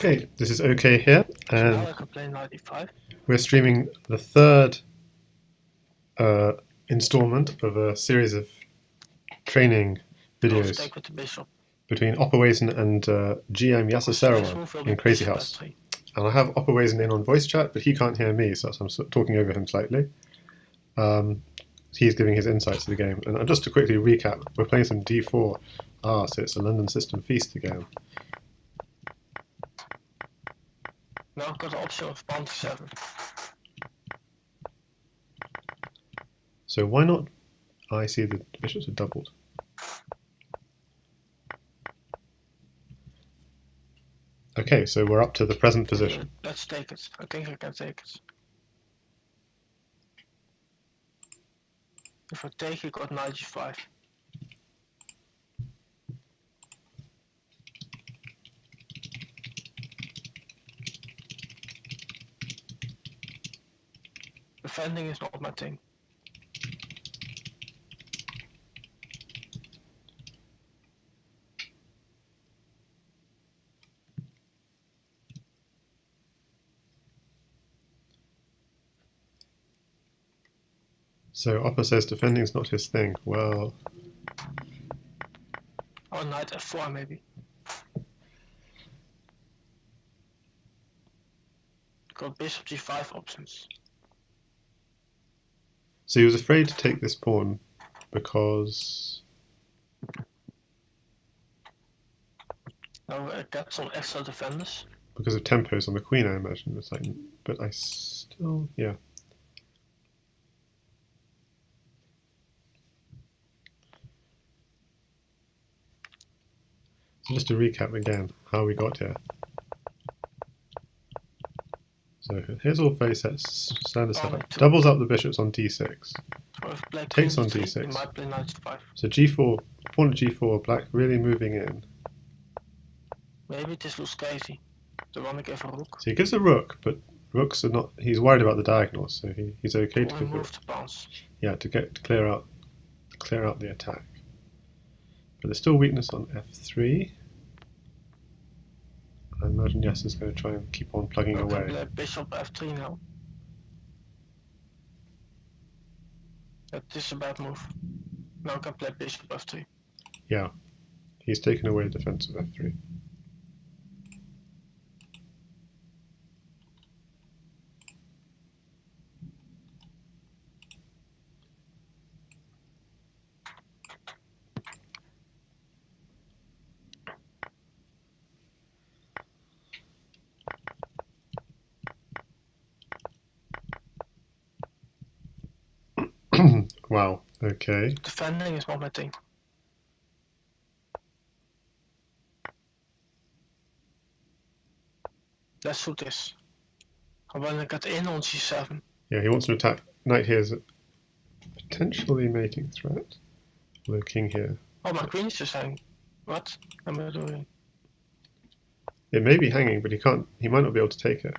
Okay, this is OK here, So now and I can play knight e5. we're streaming the third installment of a series of training Also videos take with the bishop. between opperwezen and GM Yasser Because the next Seirawan move will in be bishop Crazyhouse. f3. And I have opperwezen in on voice chat, but he can't hear me, so I'm sort of talking over him slightly. He's giving his insights to the game. And just to quickly recap, we're playing some d4. So it's a London system feast again. Now I've got the option of pawn to 7. So why not? I see the bishops are doubled. Okay, so we're up to the present position. Let's take it. I think I can take it. If I take, he got knight g5. Defending is not my thing. So Opper says defending is not his thing. Well, Or knight f4 maybe. Got bishop g5 options. so he was afraid to take this pawn because Now I got some extra defenders. of tempos on the queen, I imagine. It's like, but I still, yeah. So just to recap again, how we got here. So here's all very standard setup. Doubles up the bishops on d6. So if black Takes on d3, d6. he might play knight g5. So g4, pawn to g4, black really moving in. Maybe this looks crazy. Do you want to give a rook? So he gives a rook, but rooks are not. He's worried about the diagonals, so he's okay to give move the pawns. Yeah, to clear out the attack. But there's still weakness on f3. I imagine Yasser's going to try and keep on plugging away. Play bishop f3 now. That is a bad move. Now I can play bishop f3. Yeah, he's taken away defense of f3. Wow, okay. Defending is not my thing. Let's do this. I want to get in on c7. Yeah, he wants to attack. Knight here is a potentially mating threat. Although king here. Oh, my queen is just hanging. What am I doing? It may be hanging, but he can't. He might not be able to take it.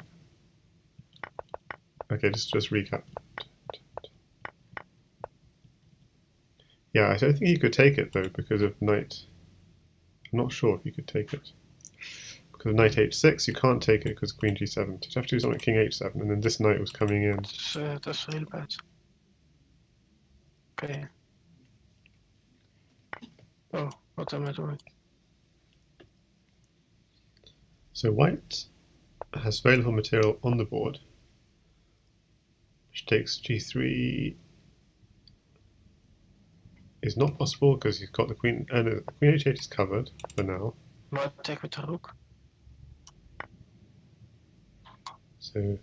Okay, just recap. Yeah, I don't think he could take it though because of knight. I'm not sure if you could take it. Because of knight h6, you can't take it because queen g7. So you have to do something like king h7, and then this knight was coming in. That's really bad. Okay. Oh, what am I doing? So white has very little material on the board, which takes g3 is not possible because he's got the queen, and the queen h8 is covered for now. Might take with the rook. So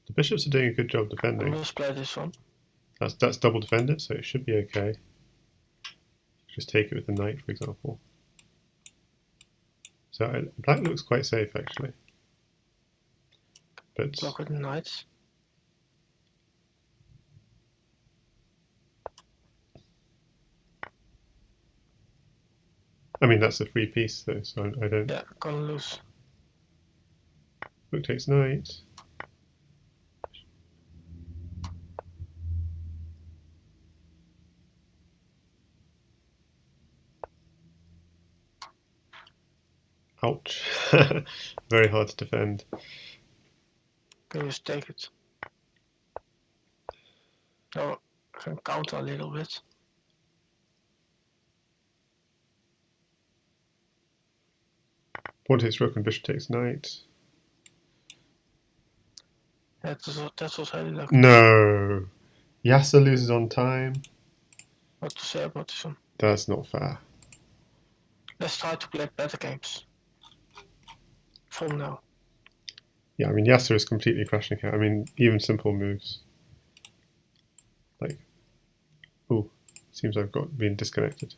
the bishops are doing a good job defending. Let's play this one. That's double defended, so it should be okay. Just take it with the knight, for example. So black looks quite safe actually. But block with the knights. I mean, that's a free piece though, so I don't... Yeah, gonna lose. Rook takes knight. Ouch. Very hard to defend. Can just take it. Oh, I can counter a little bit. Pawn takes rook and bishop takes knight. That was really lucky. No! Yasser loses on time. What to say about this one? That's not fair. Let's try to play better games. From now. Yeah, I mean, Yasser is completely crushing here. I mean, even simple moves. Like, ooh, seems I've been disconnected.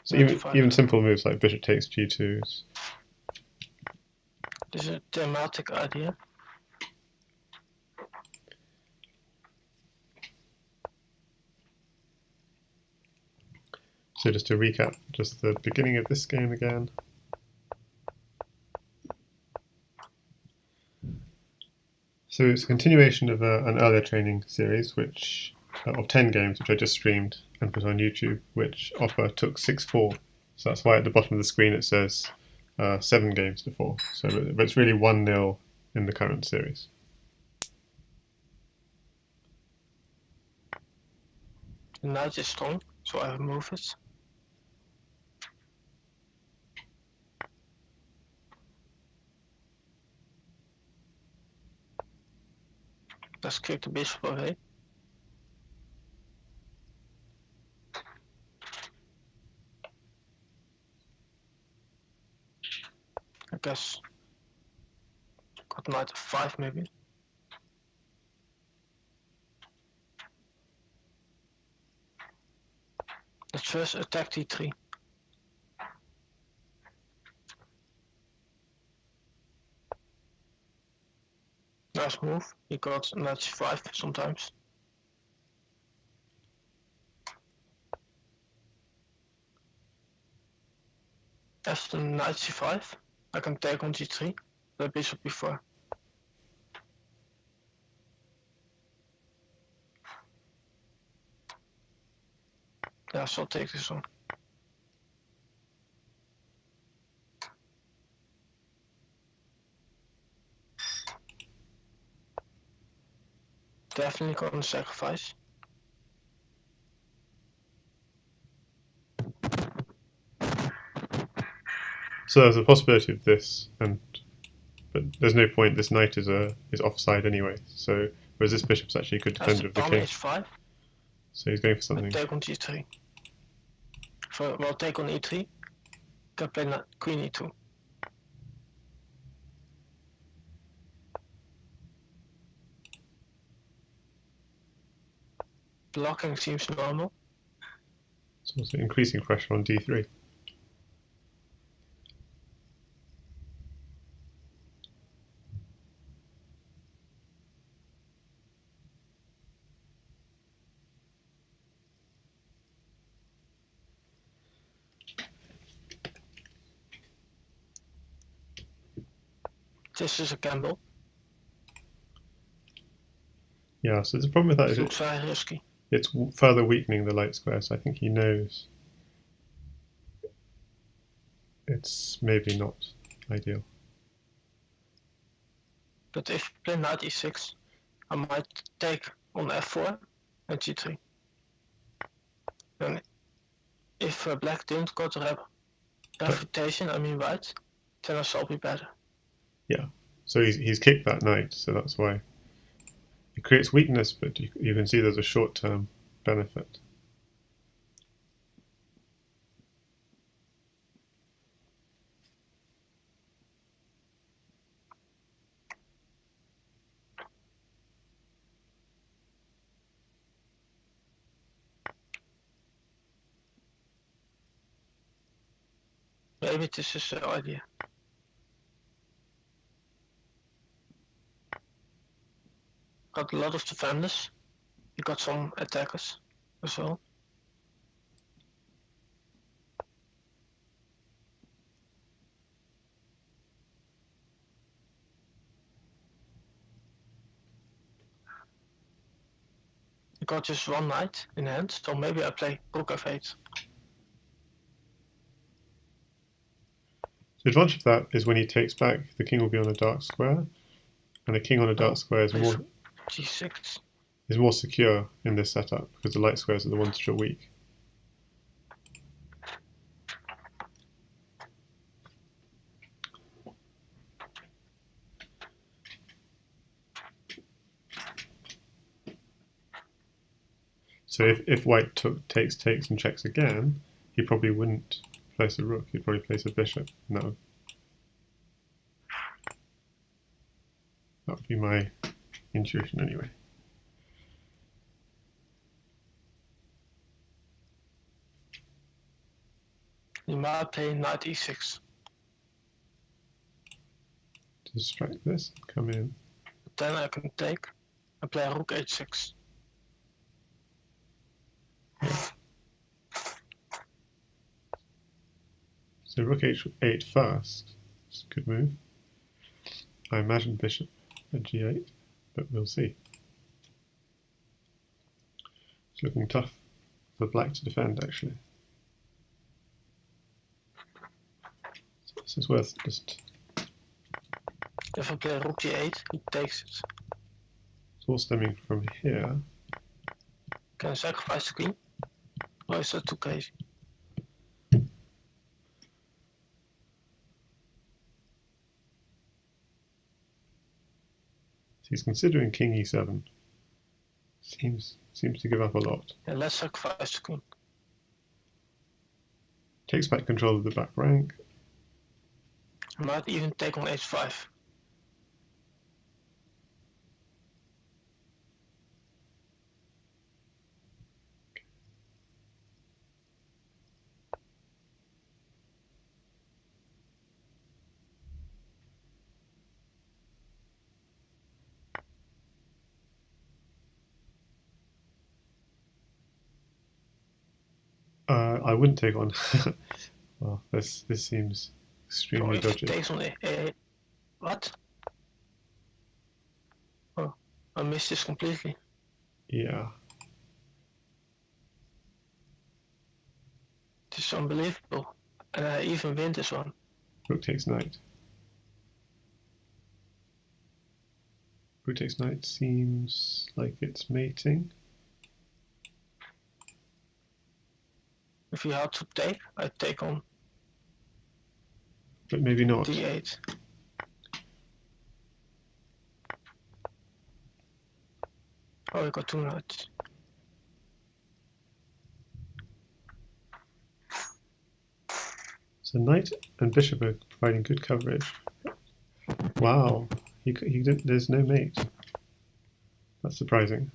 So even simple moves like bishop takes g2s. This is a thematic idea. So just to recap, just the beginning of this game again. So it's a continuation of an earlier training series, which of 10 games, which I just streamed and put on YouTube, which Opper took 6-4. So that's why at the bottom of the screen it says 7 games to 4. So, but it's really 1-0 in the current series. The knight is strong, so I remove it. Let's kick the bishop away. I guess got knight f5 maybe. Let's first attack d3. Nice move. He got knight c5 sometimes. After knight c5, I can take on g3, the bishop b4. Yeah, so I'll take this one. Definitely gonna sacrifice. So there's a possibility of this, but there's no point. This knight is offside anyway. So whereas this bishop's actually a good defender of the king. h5. So he's going for something. Take on g3. Well, take on e3. Can play queen e2. Blocking seems normal. It's also increasing pressure on d3. This is a gamble. Yeah, so the problem with that It is looks very risky. It's further weakening the light square, so I think he knows it's maybe not ideal. But if you play knight e6, I might take on f4 and g3. And if black didn't go to refutation, I mean white, then I shall be better. Yeah, so he's kicked that knight, so that's why. It creates weakness, but you can see there's a short-term benefit. Maybe this is the idea. Got a lot of defenders. You got some attackers as well. You got just one knight in hand, so maybe I play rook f8. The advantage of that is when he takes back, the king will be on a dark square, and a king on a dark square is more G6. is more secure in this setup because the light squares are the ones which are weak. So if white takes, and checks again, he probably wouldn't place a rook, he'd probably place a bishop. And that would be my intuition anyway. You might play knight e6. To distract this, come in. Then I can take and play rook h6. So rook h8 first. It's a good move. I imagine bishop at g8, but we'll see. It's looking tough for black to defend, actually. So this is worth just... If I play rook g8, he takes it. It's all stemming from here. Can I sacrifice the queen? Or is that too crazy? He's considering king e7. Seems to give up a lot. Yeah, let's sacrifice the queen. Takes back control of the back rank. I might even take on h5. I wouldn't take on. Well, this seems extremely if dodgy. He takes on a what? Oh, I missed this completely. Yeah. This is unbelievable. And I even win this one. Rook takes knight. Rook takes knight seems like it's mating. If you had to take, I take on But maybe not. d8. Oh, I got 2 knights. So knight and bishop are providing good coverage. Wow, he didn't, there's no mate. That's surprising.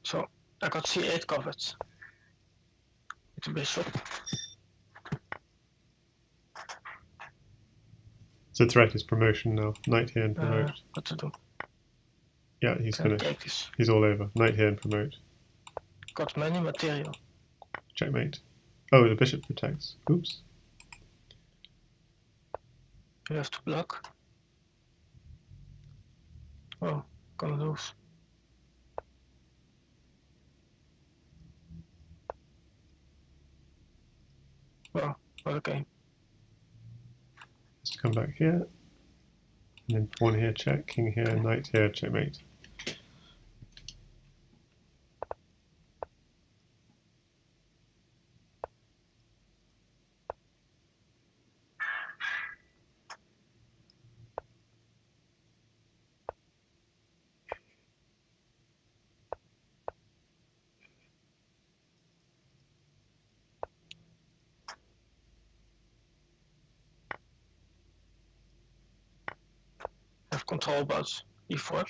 So I got c8 covered. With the bishop. So threat is promotion now. Knight here and promote. What to do? Yeah, he's Can I finished. take this? He's all over. Knight here and promote. Got many material. Checkmate. Oh, the bishop protects. Oops. You have to block. Oh, gonna lose. Well, what a game. Just come back here. And then pawn here, check. King here, knight here, checkmate. I have control about e4.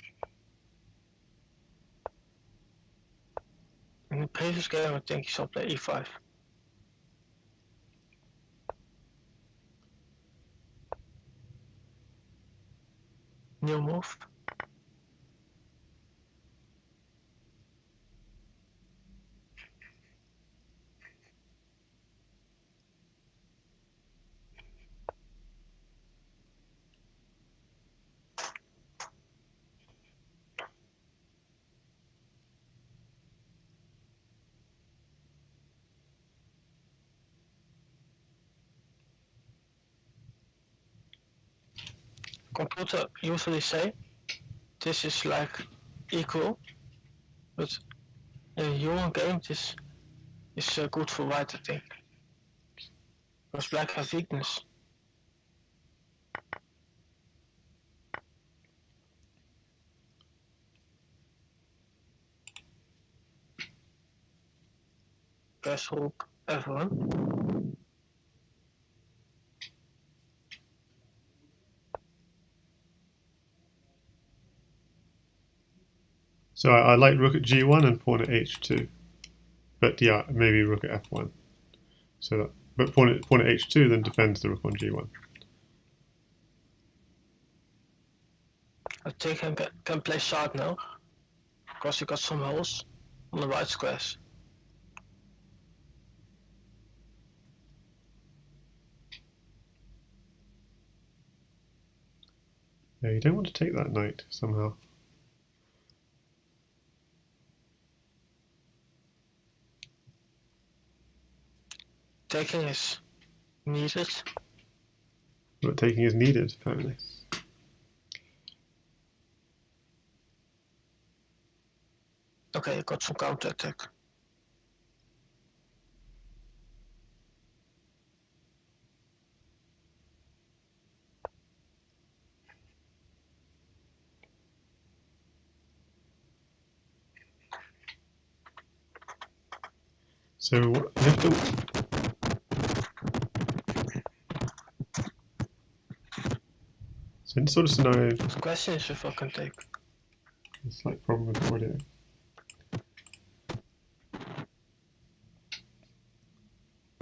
In the previous game, I think he shall play e5. New move. computer usually say this is like equal, but in a human game this is good for white, I think. Because black have weakness. Press rook F1. So I like rook at g1 and pawn at h2. But yeah, maybe rook at f1. So that, but pawn at h2 then defends the rook on g1. I think I can play sharp now, because you got some holes on the white squares. Yeah, you don't want to take that knight somehow. Taking is needed. But taking is needed, apparently. Okay, I got some counter attack. So you have to. So in this sort of scenario, The question is if I can take. a slight problem with the audio.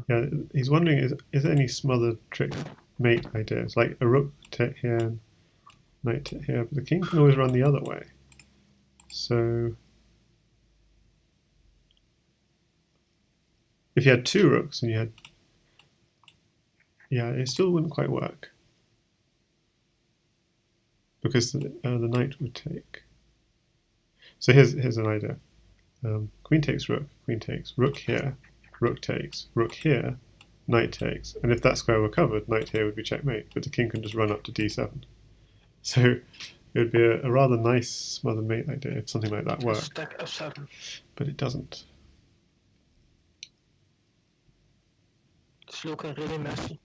Yeah, he's wondering is there any smothered trick mate ideas like a rook here, knight here, but the king can always run the other way. So if you had two rooks and you had, yeah, it still wouldn't quite work because the knight would take. So here's an idea: queen takes, rook here, rook takes, rook here, knight takes, and if that square were covered, knight here would be checkmate. But the king can just run up to d7. So it would be a rather nice smothered mate idea if something like that worked. Stack F7. But it doesn't. It's looking really messy.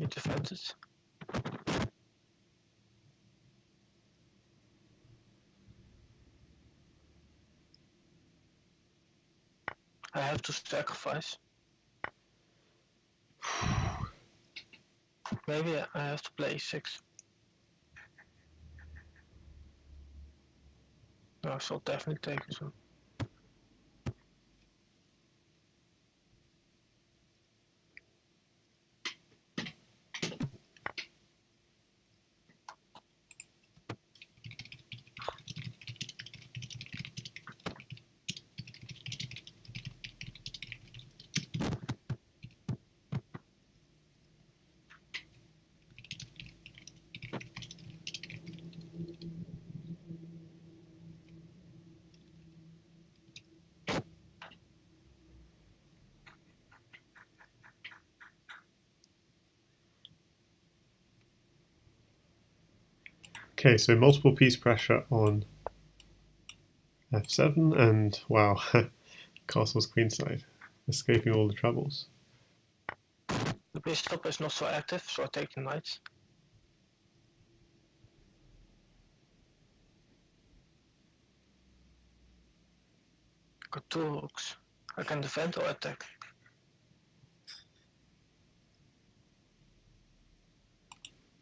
You defend it. I have to sacrifice. Maybe I have to play e6. No, I shall definitely take this one. Okay, so multiple piece pressure on f7 and wow, castle's queenside, escaping all the troubles. The bishop is not so active, so I take the knight. Got two rooks. I can defend or attack.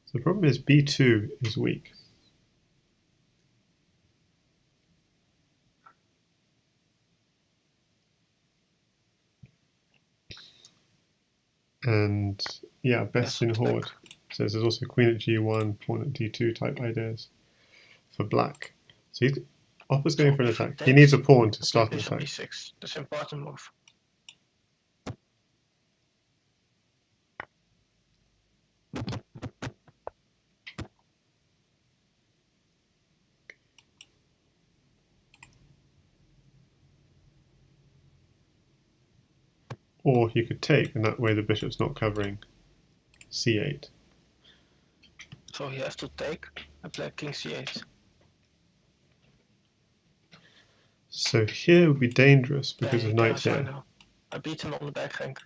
So the problem is b2 is weak. And yeah, best in Horde says there's also queen at g1, pawn at d2 type ideas for black. So Opper's going for an attack. He needs a pawn to start an attack. e6. That's an important move. or he could take, and that way the bishop's not covering c8. So he has to take and play king c8. So here would be dangerous because Yeah, of he knight can resign here. now. I beat him on the back rank.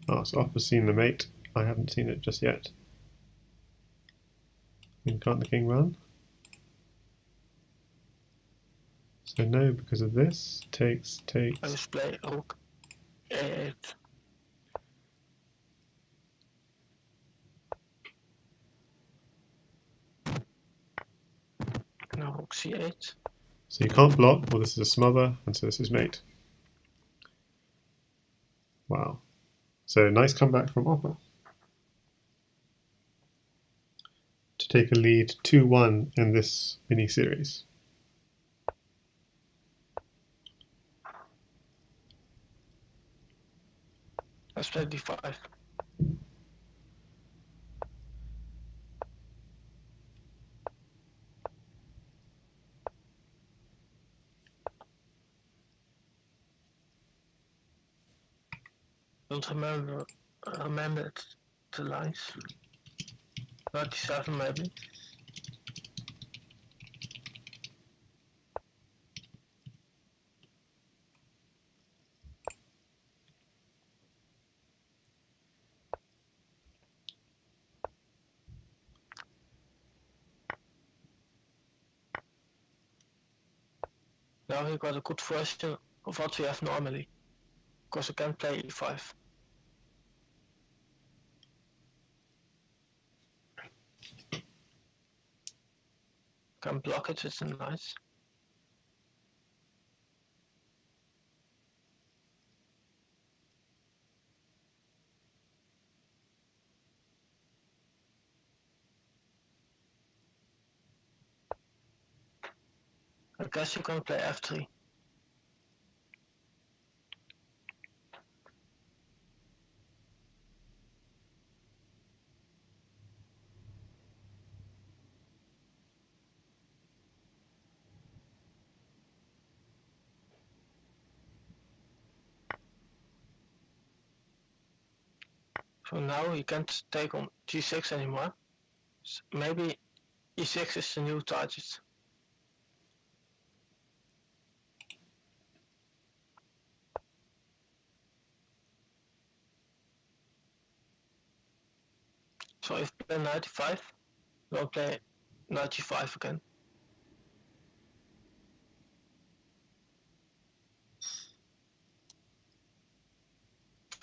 Ah, so Opper's seen the mate. I haven't seen it just yet. And can't the king run? So no, because of this. Takes. I just play rook a8. Now rook c8. So you can't block, well this is a smother, and so this is mate. Wow. So nice comeback from Opper to take a lead 2-1 in this mini-series. Let's play d5. Don't remember the lines. 97 maybe. Now he got a good version of what we have normally, because I can play e5. Can block it with the knights. I guess you can play f3. So now he can't take on g6 anymore. So maybe e6 is the new target. So if you play knight e5, don't play knight g5 again.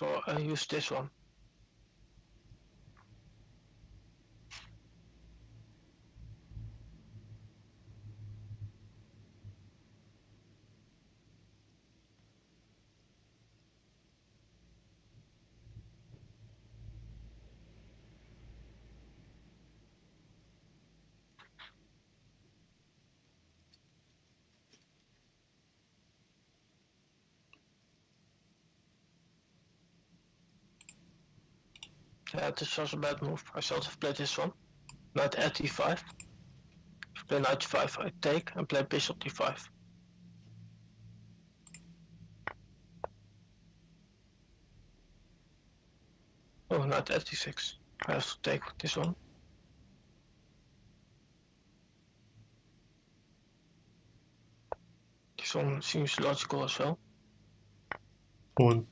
So I use this one. Yeah, this was a bad move. I should have played this one. Knight at d5. If I play knight d5, I take and play bishop d5. Oh, knight at d6. I have to take this one. This one seems logical as well. Pawn.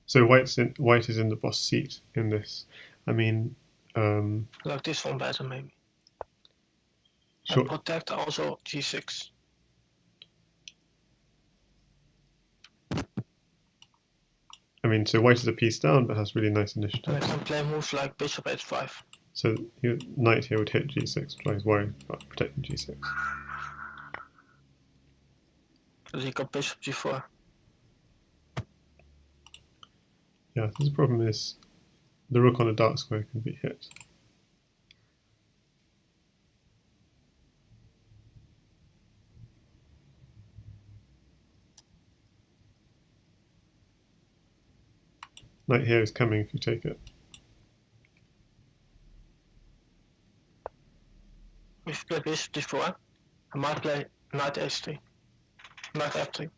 So white is in the boss seat in this. I mean, Like this one better maybe. sure. And protect also g6. I mean, so white is a piece down, but has really nice initiative. And I can play moves like bishop h5. So knight here would hit g6, which I was worried about protecting g6. Because he got bishop g4. Yeah, the problem is the rook on a dark square can be hit. Knight here is coming if you take it. We've played bishop d4. I might play knight h3. Knight f3.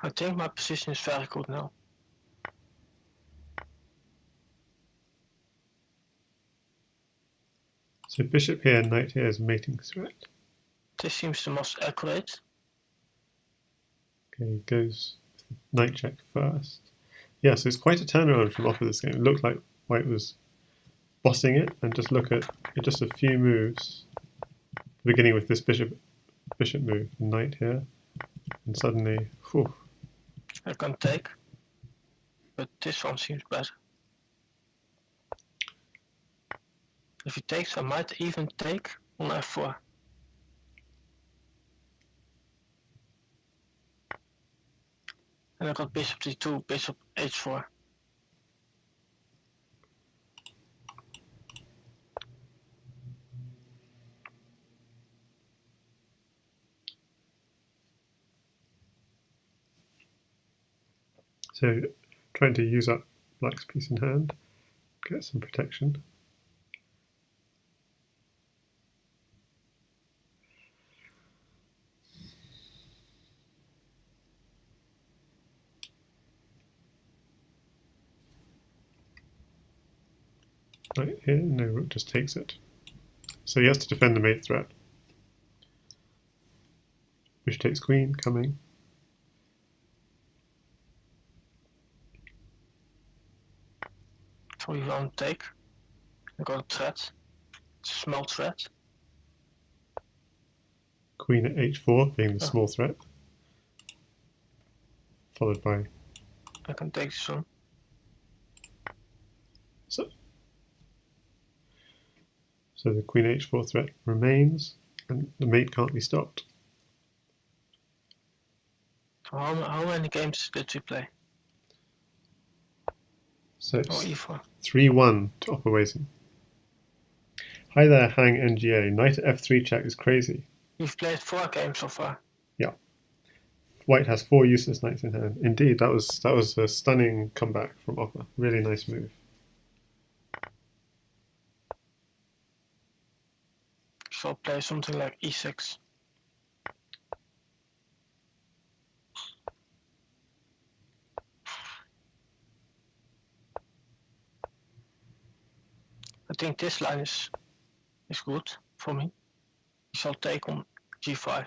I think my position is very good now. So bishop here, knight here is mating threat. This seems the most accurate. Okay, goes knight check first. Yeah, so it's quite a turnaround from off of this game. It looked like white was bossing it, and just look at it, just a few moves, beginning with this bishop move, knight here, and suddenly, whew. I can take, but this one seems better. If he takes, I might even take on f4. And I got bishop d2, bishop h4. So trying to use up black's piece in hand, get some protection. Right here, no, rook just takes it. So he has to defend the mate threat. Bishop takes queen, coming. So we won't take. I got a threat. It's a small threat. Queen at h4 being the small threat. Followed by... I can take this one. So the queen h4 threat remains, and the mate can't be stopped. So how many games did we play? So it's e4. 3-1 to opperwezen. Hi there, Hang NGA. Knight at f3 check is crazy. We've played 4 games so far. Yeah. White has 4 useless knights in hand. Indeed, that was a stunning comeback from Opper. Really nice move. So I'll play something like e6. I think this line is good for me. We shall take on g5.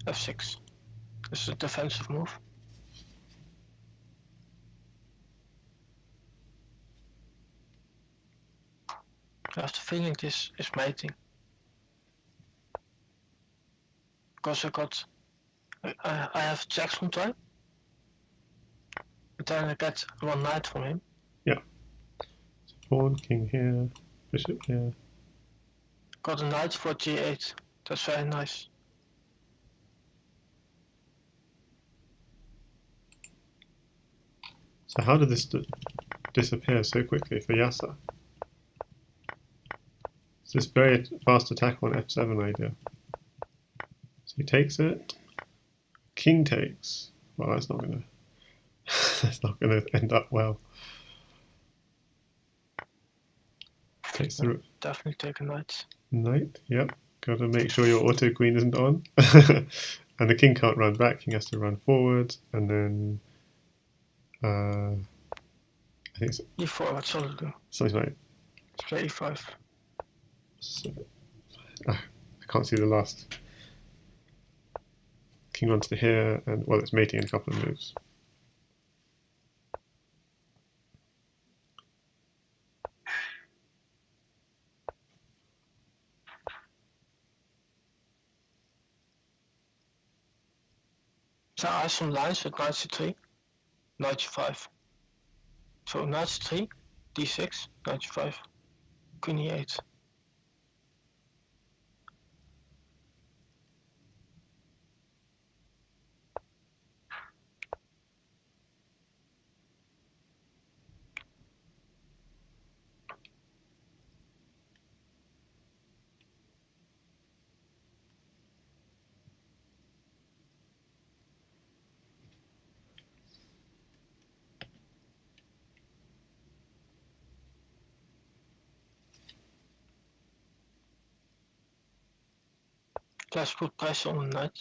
f6. This is a defensive move. I have the feeling this is mating. Because I have checks on time. But then I get one knight from him. Yeah. So pawn, king here, bishop here. Got a knight for g8. That's very nice. So how did this disappear so quickly for Yasser? It's this very fast attack on f7 idea. So he takes it. King takes. Well, that's not gonna that's not gonna end up well. Takes the rook. Definitely take a knight. Knight, yep. Gotta make sure your auto queen isn't on. And the king can't run back, king has to run forward, and then I think it's e4, what shall I do? something like Let's play e5. so, I can't see the last. King runs to here, and well, it's mating in a couple of moves. So I have some lines with knight c3, knight g5. So knight c3, d6, knight g5, queen e8. Let's put pressure on the knight.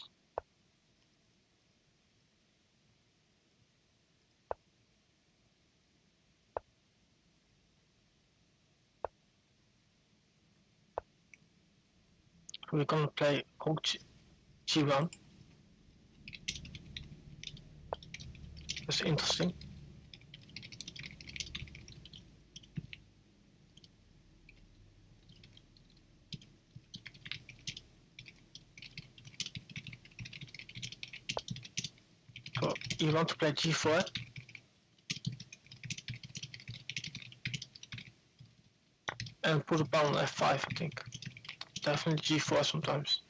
We're gonna play rook g1. That's interesting. So you want to play g4. And put a pawn on f5, I think. Definitely g4 sometimes.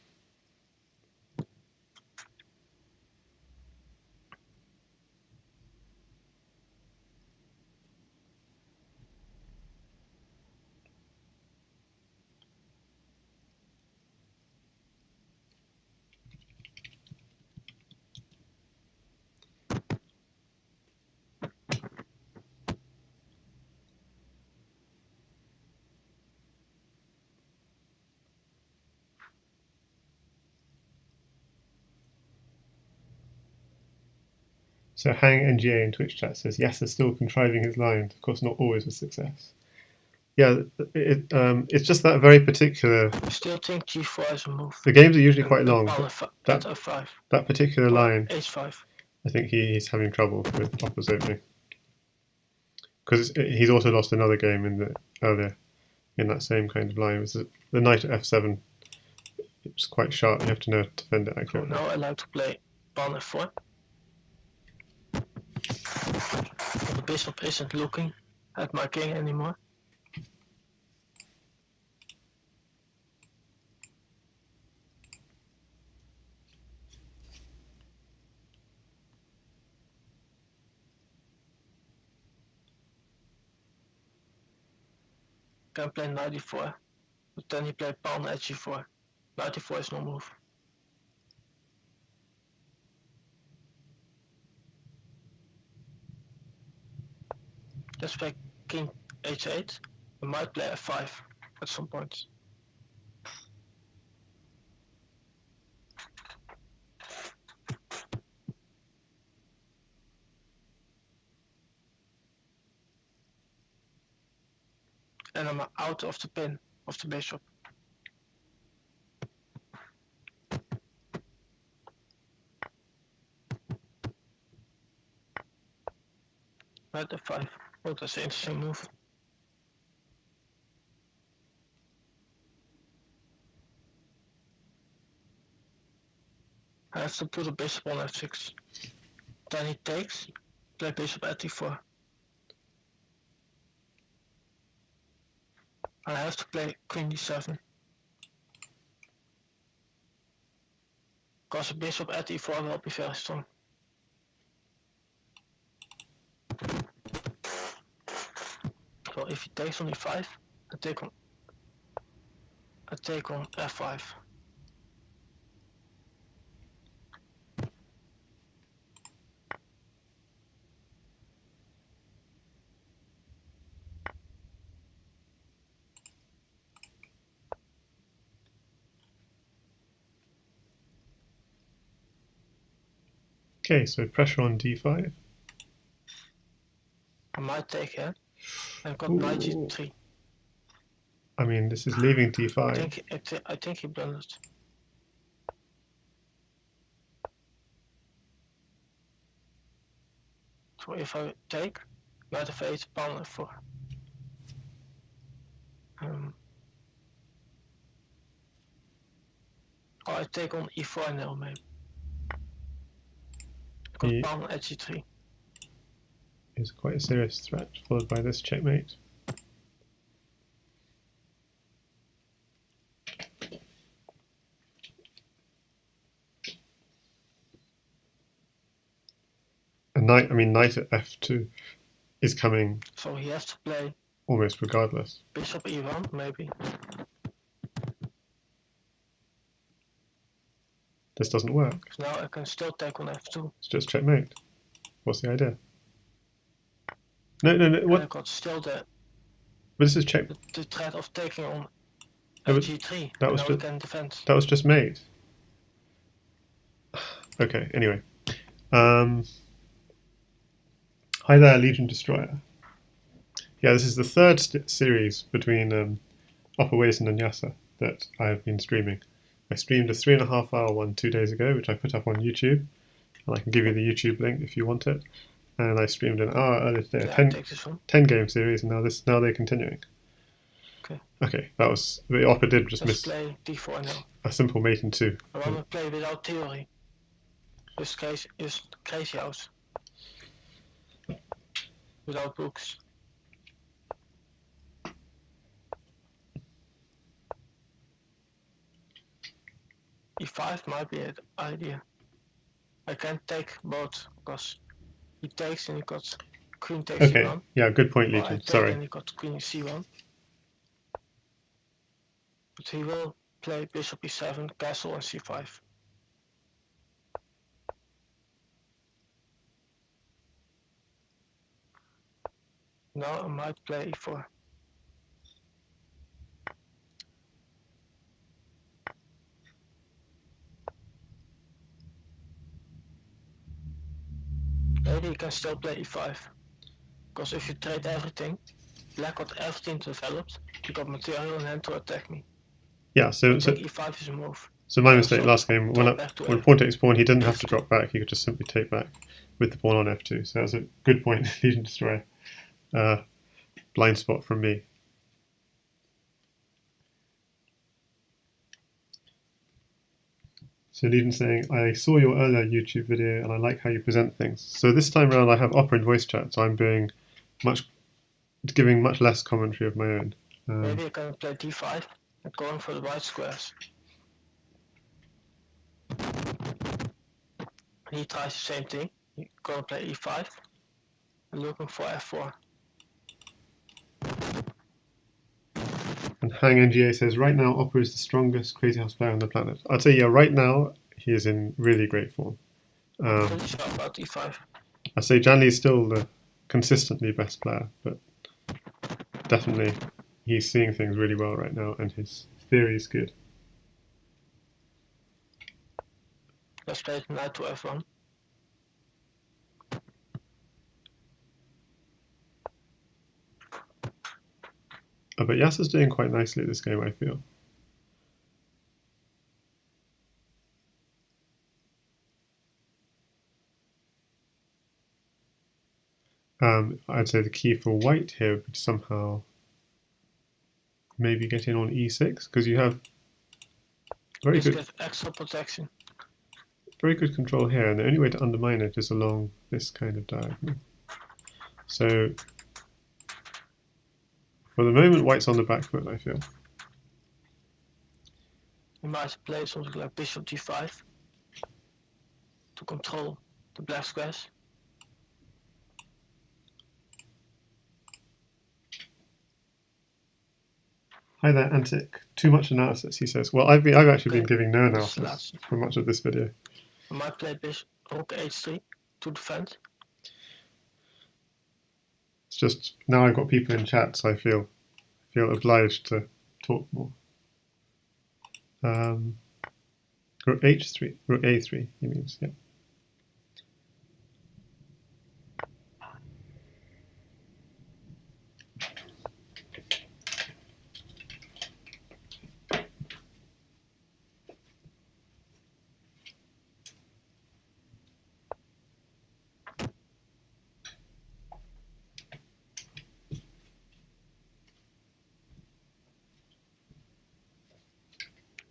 So Hang NGA in Twitch chat says Yasser still contriving his lines, of course not always with success. Yeah, it's just that very particular. I still think g4 is a move. The games are usually quite long. Pawn at f5. That particular line, h5. I think he's having trouble with Opper's opening. Because he's also lost another game earlier in that same kind of line. It was the knight at f7. It's quite sharp. You have to know to defend it accurately. So now I like to play pawn f4. The bishop isn't looking at my king anymore. Can play knight d4, but then you play pawn at g4. Knight d4 is no move. Let's play king h8. I might play f5 at some point. And I'm out of the pin of the bishop. Knight f5. Oh, that's an interesting move. I have to put a bishop on f6. Then he takes, play bishop at d4. I have to play queen d7. Because a bishop at e4 will be very strong. So if he takes on e5, I take on f5. Okay, so pressure on d5. I might take here. I've got knight g3. I mean, this is leaving d5. I think he blundered. So if I take, knight f8, pawn f4. Or I take on e4 now, maybe. Got pawn at g3. Is quite a serious threat, followed by this checkmate. A knight, knight at f2 is coming. So he has to play almost regardless. bishop e1, maybe. This doesn't work. So now I can still take on f2. It's just checkmate. What's the idea? No, what? I got still but this is check. The threat of taking on g3. That was just, can defend. That was just made. Okay, anyway. Hi there, Legion Destroyer. Yeah, this is the third series between opperwezen and Yasser that I have been streaming. I streamed a 3.5 hour one 2 days ago, which I put up on YouTube, and I can give you the YouTube link if you want it. And I streamed an hour earlier today, a 10 game series, and now they're continuing. Okay, that was the opper did just miss. Play d4 now. A simple mate in 2. I want to play without theory. This case is Crazyhouse. Without books. e5 might be an idea. I can't take both because he takes and he got queen takes okay. e1. Yeah, good point, Legion. Sorry. And he got queen c1. But he will play bishop e7, castle and c5. Now I might play e4. Maybe you can still play e5. Because if you trade everything, black got everything developed, you got material in hand to attack me. Yeah, so e5 is a move. So my mistake last game, when pawn takes pawn, he didn't have to drop back, he could just simply take back with the pawn on f2. So that's a good point, Legion Destroyer. Blind spot from me. So Legion saying, I saw your earlier YouTube video and I like how you present things. So this time around I have opera and voice chat, so I'm giving much less commentary of my own. Maybe I can play d5 and going for the white squares. He tries the same thing. He's gonna play e5 and looking for f4. And Hang NGA says, right now Opera is the strongest Crazyhouse player on the planet. I'd say, yeah, right now he is in really great form. Pretty sure about e5. I'd say Janli is still the consistently best player, but definitely he's seeing things really well right now and his theory is good. Let's play knight to f1. But Yasser's doing quite nicely at this game, I feel. I'd say the key for white here would be to somehow maybe get in on e6, because you have very good extra protection. Very good control here, and the only way to undermine it is along this kind of diagonal. So for the moment, white's on the back foot, I feel. You might play something like bishop g5 to control the black squares. Hi there, Antic. Too much analysis, he says. Well, I've actually been giving no analysis for much of this video. I might play bishop rook h3 to defend. It's just now I've got people in chat, so I feel obliged to talk more. Rook h3, rook a3, he means, yeah.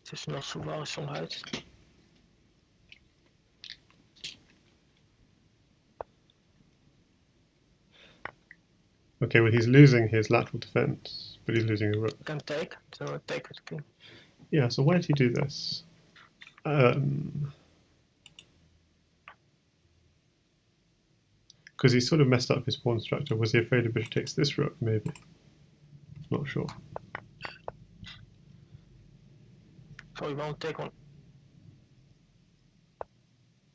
Het is nog zo warm uit. Okay, well he's losing his lateral defense, but he's losing a rook. You can take, so I take with the king. Yeah, so why did he do this? Because he sort of messed up his pawn structure. Was he afraid of bishop takes this rook? Maybe. Not sure. So you won't take on.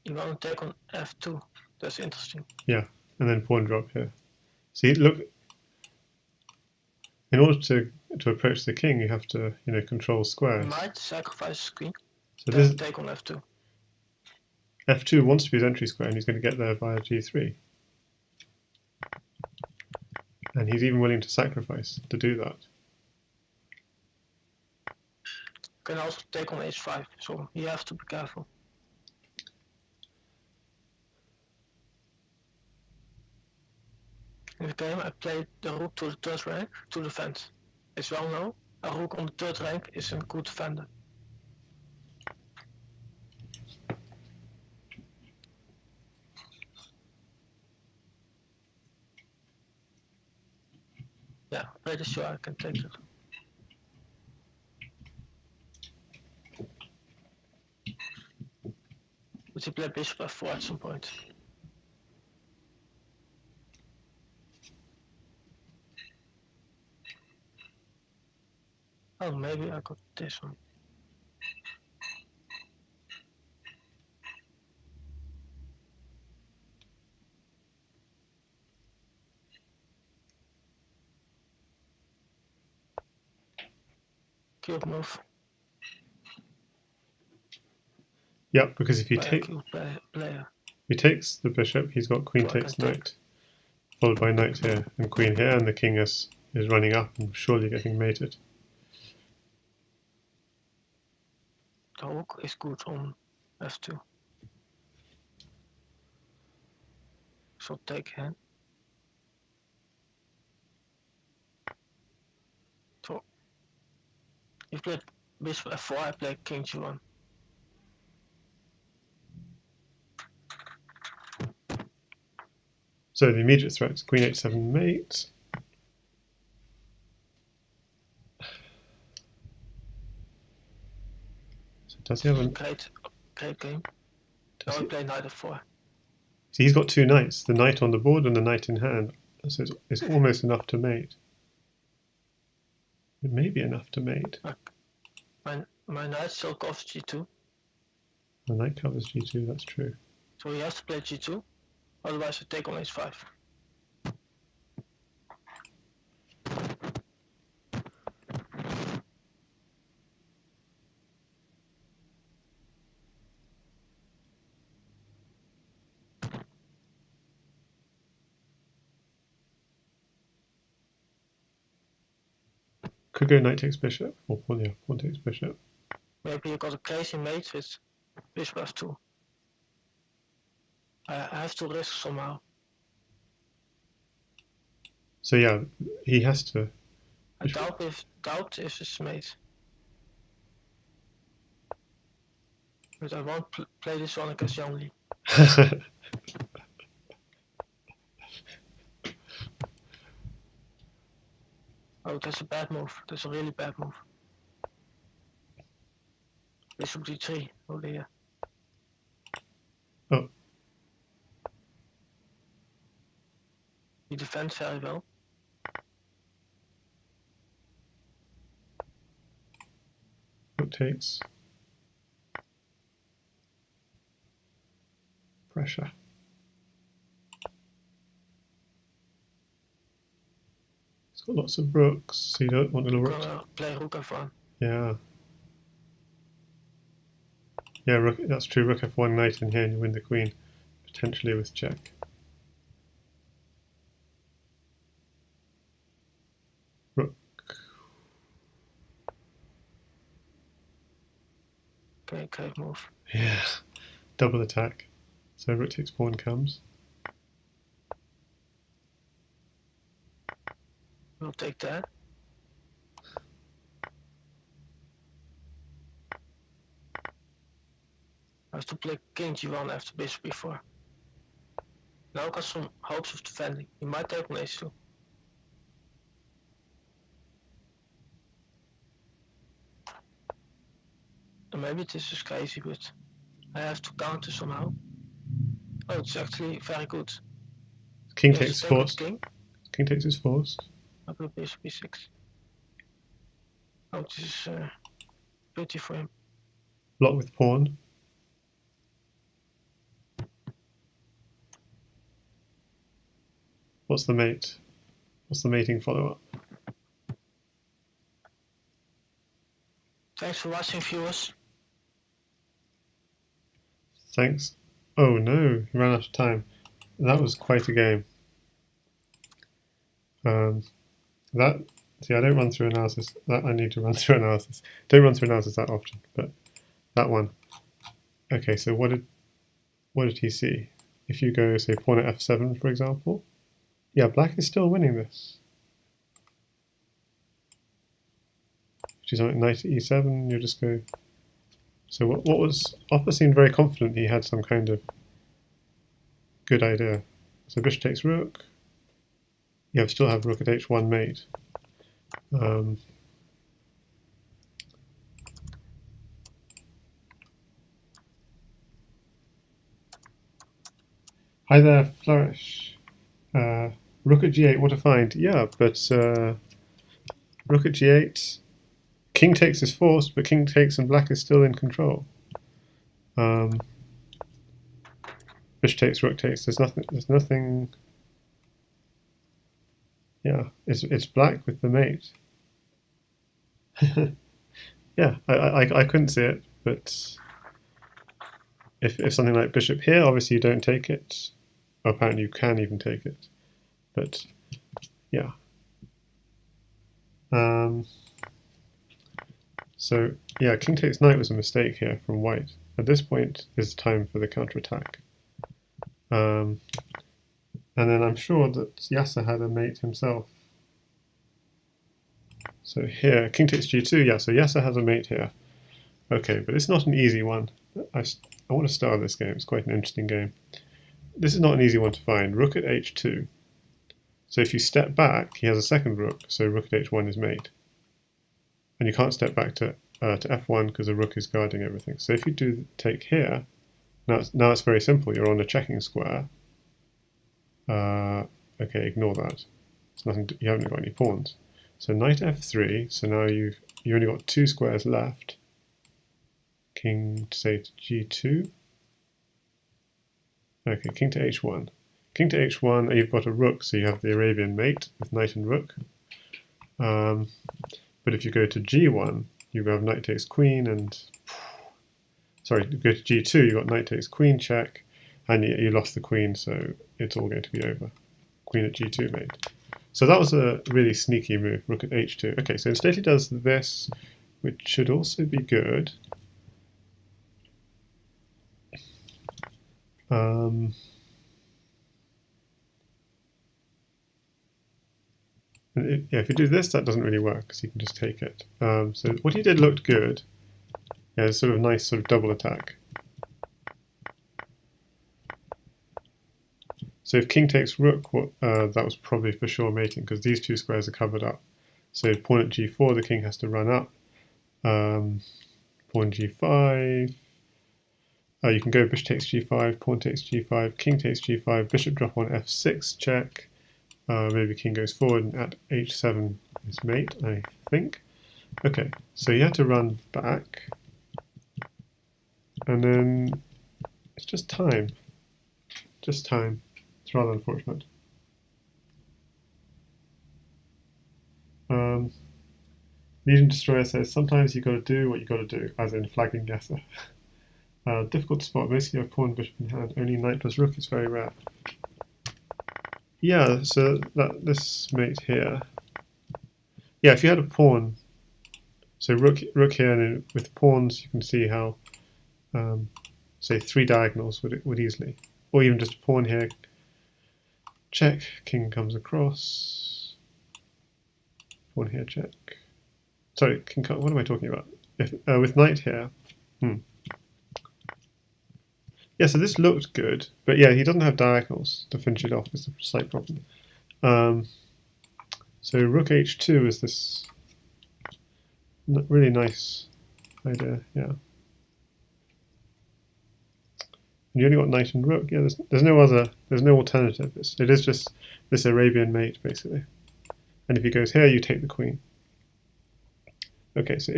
You won't take on f2. That's interesting. Yeah, and then pawn drop here. See, look. In order to approach the king, you have to control squares. You might sacrifice his queen. So Then take on f2. f2 wants to be his entry square, and he's going to get there via g3. And he's even willing to sacrifice to do that. You can also take on h5, so you have to be careful. In the game, I played the rook to the third rank to defend. It's well known, a rook on the third rank is a good defender. Yeah, pretty sure I can take it. But he played bishop f4 at some point. Oh, maybe I got this one. Cute move. Yeah, because if he takes the bishop, he's got queen takes knight, followed by knight here and queen here, and the king is running up and surely getting mated. The rook is good on f2. So take hand. So you played bishop f4, I played king g1. So the immediate threat is queen h7 mate. So does he have a great game? Now he played knight f4. So he's got two knights, the knight on the board and the knight in hand. So it's almost enough to mate. It may be enough to mate. My knight still covers g2. The knight covers g2, that's true. So he has to play g2, otherwise I take on h5. Could go knight takes bishop, or pawn takes bishop. Maybe you got a crazy mate with bishop f2. I have to risk somehow. So yeah, he has to. I doubt if it's mate. But I won't play this one against Jan Lee. Oh, that's a bad move. That's a really bad move. Bishop d3. Oh dear. Oh. He defends very well. Rook takes. Pressure. He's got lots of rooks, so you don't want to rook. Play rook f1. Yeah. Yeah, rook, that's true. Rook f1 knight in here and you win the queen, potentially with check. Rook. Okay, great move. Yeah, double attack. So rook takes pawn comes. We'll take that. I have to play king g1 after bishop b4. Now I got some hopes of defending. He might take on h2. maybe this is crazy, but I have to counter somehow. Oh, it's actually very good. King Yes, takes take with forced. king. King takes is forced. I play bishop b6. Oh, this is pretty for him. Block with pawn. What's the mate? What's the mating follow-up? Thanks for watching, viewers. Thanks. Oh no, he ran out of time. That was quite a game. See, I don't run through analysis. That I need to run through analysis. Don't run through analysis that often, but that one. Okay, so what did he see? If you go, say, pawn at f7, for example, yeah, black is still winning this. Which is like knight at e7. You just go. So what was Opper seemed very confident he had some kind of good idea. So bishop takes rook. You still have rook at h1 mate. Hi there, Flourish. Rook at g8, what a find. Yeah, but rook at g8, king takes is forced, but king takes and black is still in control. Bishop takes, rook takes, there's nothing. Yeah, it's black with the mate. Yeah, I couldn't see it, but if something like bishop here, obviously you don't take it. Well, apparently you can even take it, but yeah. So yeah, king takes knight was a mistake here from white. At this point is time for the counterattack. And then I'm sure that Yasser had a mate himself. So here, king takes g2, yeah, so Yasser has a mate here. Okay, but it's not an easy one. I want to star this game, it's quite an interesting game. This is not an easy one to find. Rook at h2. So if you step back, he has a second rook, so rook at h1 is mate. And you can't step back to f1 because the rook is guarding everything. So if you do take here, now it's very simple. You're on a checking square. Okay, ignore that. It's nothing. You haven't got any pawns. So knight f3. So now you only got two squares left. King say to g2. Okay, king to h1. King to h1. You've got a rook, so you have the Arabian mate with knight and rook. But if you go to g1, you have knight takes queen and sorry, you go to g2, you've got knight takes queen check, and you lost the queen, so it's all going to be over. Queen at g2 mate. So that was a really sneaky move, rook at h2. Okay, so instead he does this, which should also be good. Yeah, if you do this, that doesn't really work because you can just take it. So what he did looked good. Yeah, it's sort of nice sort of double attack. So if king takes rook, that was probably for sure mating because these two squares are covered up. So pawn at g4, the king has to run up. Pawn g5. You can go bishop takes g5, pawn takes g5, king takes g5, bishop drop on f6 check. Maybe king goes forward and at h7 is mate, I think. Okay, so you had to run back. And then it's just time. Just time. It's rather unfortunate. Legion Destroyer says, sometimes you got to do what you got to do, as in flagging Yasser. Difficult to spot. Mostly you have pawn, bishop in hand. Only knight plus rook is very rare. Yeah, so this mate here. Yeah, if you had a pawn, so rook here, and then with pawns you can see how, say, three diagonals would easily, or even just a pawn here. Check, king comes across. Pawn here, check. Sorry, king. What am I talking about? If, with knight here. Yeah, so this looked good, but yeah, he doesn't have diagonals to finish it off. Is a slight problem. So rook h2 is this really nice idea. Yeah. And you only got knight and rook. Yeah, there's no alternative. It is just this Arabian mate basically. And if he goes here, you take the queen. Okay, so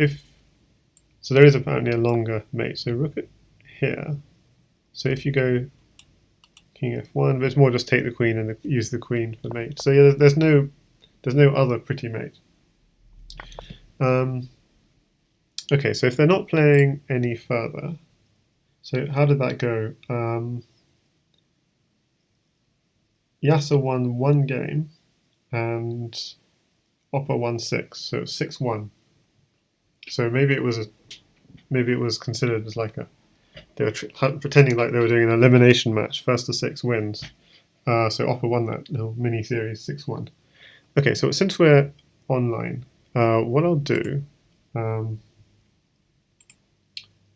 there is apparently a longer mate. So rook at here. So if you go king f1, but it's more just take the queen and use the queen for mate. So yeah, there's no other pretty mate. Okay, so if they're not playing any further, so how did that go? Yasser won 1 game and Opper won 6, so 6-1. So maybe it was considered as like they were pretending like they were doing an elimination match, first to 6 wins. So Opper won that little mini series 6-1. Okay, so since we're online, what I'll do,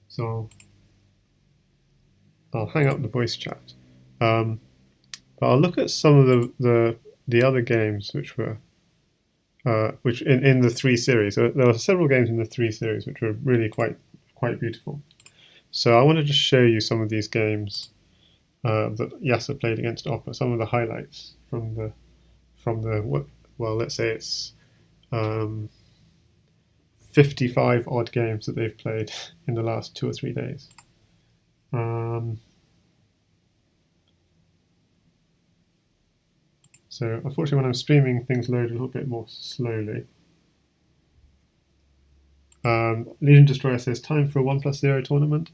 so I'll hang up the voice chat. But I'll look at some of the other games which were which in the 3 series. There were several games in the 3 series which were really quite beautiful. So I want to just show you some of these games that Yasser played against Opper. Some of the highlights from the well, let's say it's 55 odd games that they've played in the last 2 or 3 days. So unfortunately when I'm streaming things load a little bit more slowly. Legion Destroyer says time for a 1+0 tournament.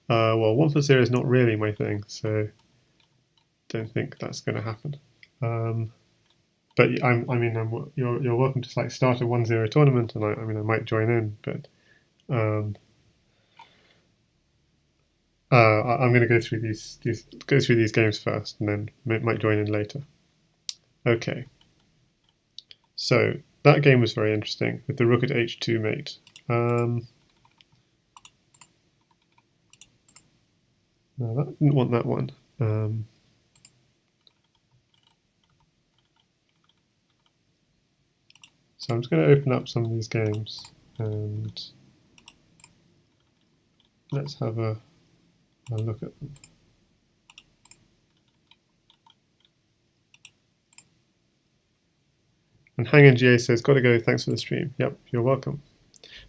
Well, 1+0 is not really my thing, so don't think that's going to happen. But you're welcome to like start a 1-0 tournament, and I might join in, but I'm going to go through these games first, and then might join in later. Okay. So that game was very interesting with the rook at h2 mate. No, that didn't want that one. So I'm just going to open up some of these games and let's have a look at them. And Hangin GA says, gotta go, thanks for the stream. Yep, you're welcome.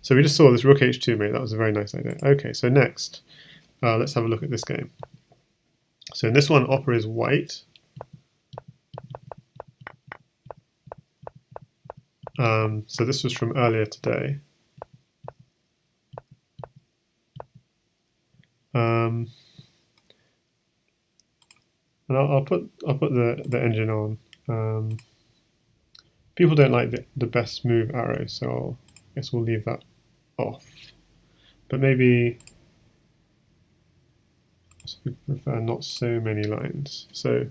So we just saw this rook h2 mate, that was a very nice idea. Okay, so next, let's have a look at this game. So in this one, Opper is white. So this was from earlier today. And I'll put the engine on. People don't like the best move arrow, so I guess we'll leave that off. But maybe we prefer not so many lines. So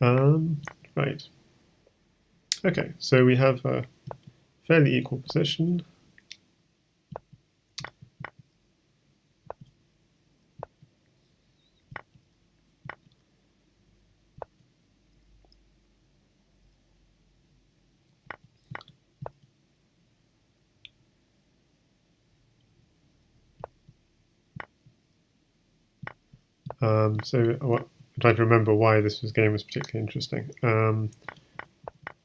right. Okay, so we have a fairly equal position. So I'm trying to remember why this game was particularly interesting.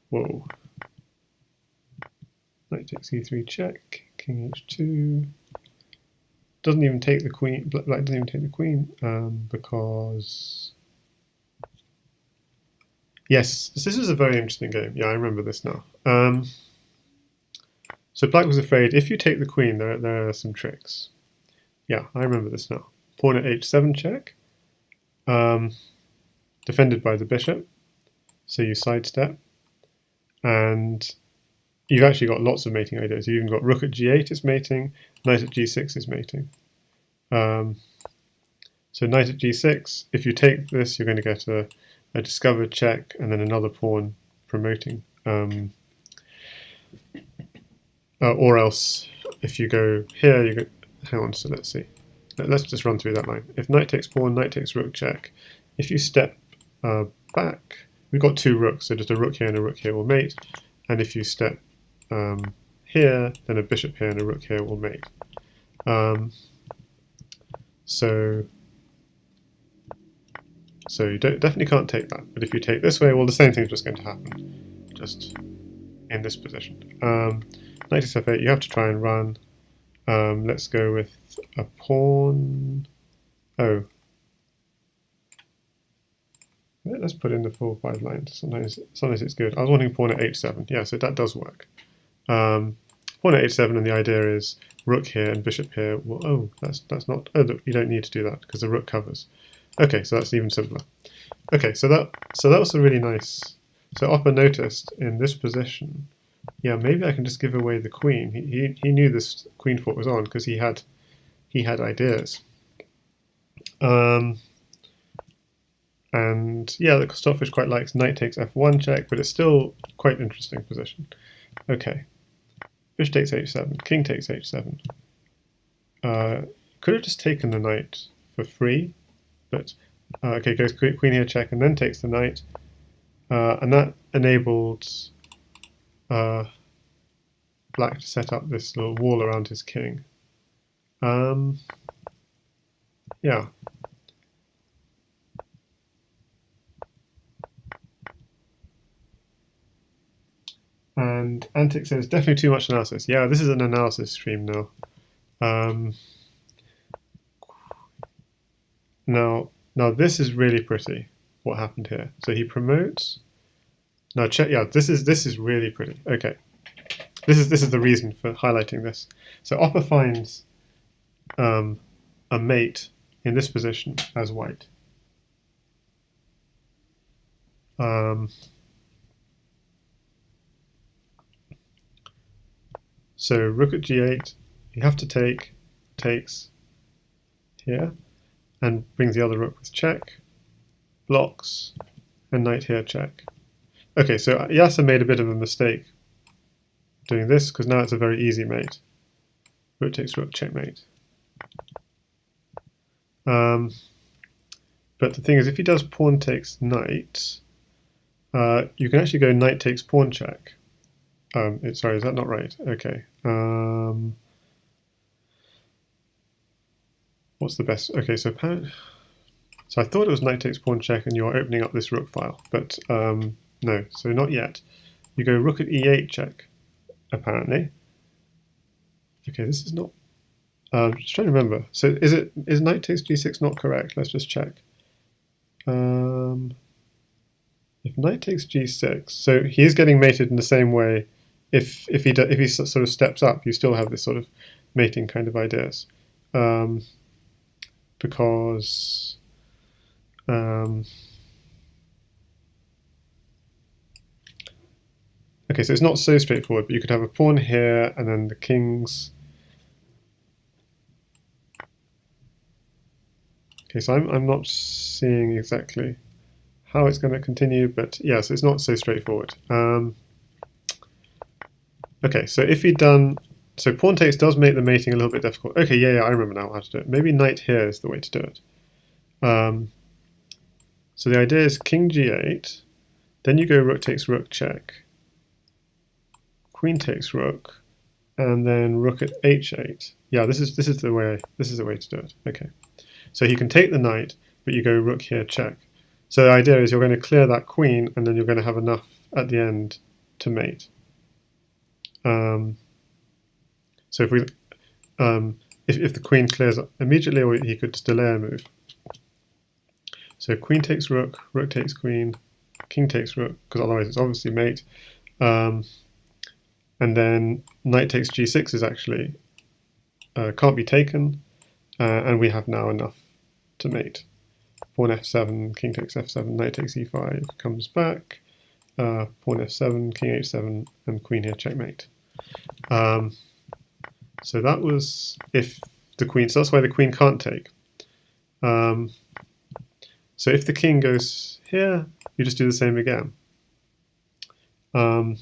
Whoa. Knight takes e3 check, king h2. Doesn't even take the queen. Black doesn't even take the queen because yes, this is a very interesting game. Yeah, I remember this now. So Black was afraid if you take the queen, there are some tricks. Yeah, I remember this now. Pawn at h7 check. Defended by the bishop, so you sidestep, and you've actually got lots of mating ideas. You've even got rook at g8 is mating, knight at g6 is mating. So knight at g6, if you take this, you're going to get a discovered check and then another pawn promoting. Or else, if you go here, you go. Hang on, so let's see. Let's just run through that line. If knight takes pawn, knight takes rook check. If you step back, we've got 2 rooks, so just a rook here and a rook here will mate. And if you step here, then a bishop here and a rook here will mate. So So you definitely can't take that. But if you take this way, well, the same thing is just going to happen, just in this position. Knight takes f8. You have to try and run. Let's go with a pawn. Oh, let's put in the full 5 lines. Sometimes it's good. I was wanting pawn at h7. Yeah, so that does work. Pawn at h7, and the idea is rook here and bishop here. Well, oh, that's not. Oh, you don't need to do that because the rook covers. Okay, so that's even simpler. Okay, so that was a really nice. So Opper noticed in this position, yeah, maybe I can just give away the queen. He knew this queen fort was on because he had ideas. And yeah, the Stockfish quite likes knight takes f1 check, but it's still quite interesting position. Okay, bishop takes h7, king takes h7. Could have just taken the knight for free, but okay, goes queen here check and then takes the knight, and that enabled black to set up this little wall around his king. Yeah. And Antic says, definitely too much analysis. Yeah, this is an analysis stream now. Now this is really pretty, what happened here. So he promotes. Now check, yeah, this is really pretty. Okay. This is the reason for highlighting this. So Opper finds a mate in this position as white. So rook at g8, you have to takes here, and brings the other rook with check, blocks, and knight here check. Okay, so Yasser made a bit of a mistake doing this, because now it's a very easy mate. Rook takes rook, checkmate. But the thing is, if he does pawn takes knight, you can actually go knight takes pawn check. Sorry, is that not right? Okay. What's the best? Okay, so I thought it was knight takes pawn check, and you're opening up this rook file, but no. So not yet. You go rook at e8 check, apparently. Okay, this is not. Just trying to remember. So is knight takes g6 not correct? Let's just check. If knight takes g6, so he is getting mated in the same way. If he sort of steps up, you still have this sort of mating kind of ideas, because okay, so it's not so straightforward. But you could have a pawn here, and then the kings. Okay, so I'm not seeing exactly how it's going to continue, but yeah, so it's not so straightforward. Okay, so if he'd done, so pawn takes does make the mating a little bit difficult. Okay, yeah, I remember now how to do it. Maybe knight here is the way to do it. So the idea is king g8, then you go rook takes rook check, queen takes rook, and then rook at h8. Yeah, this is the way to do it. Okay, so he can take the knight, but you go rook here check. So the idea is you're going to clear that queen, and then you're going to have enough at the end to mate. So if we, if the queen clears immediately, or he could just delay a move. So queen takes rook, rook takes queen, king takes rook, because otherwise it's obviously mate. And then knight takes g6 is actually can't be taken, and we have now enough to mate. Pawn f7, king takes f7, knight takes e5, comes back. Pawn f7, king h7, and queen here checkmate. So that was if the queen. So that's why the queen can't take. So if the king goes here, you just do the same again. And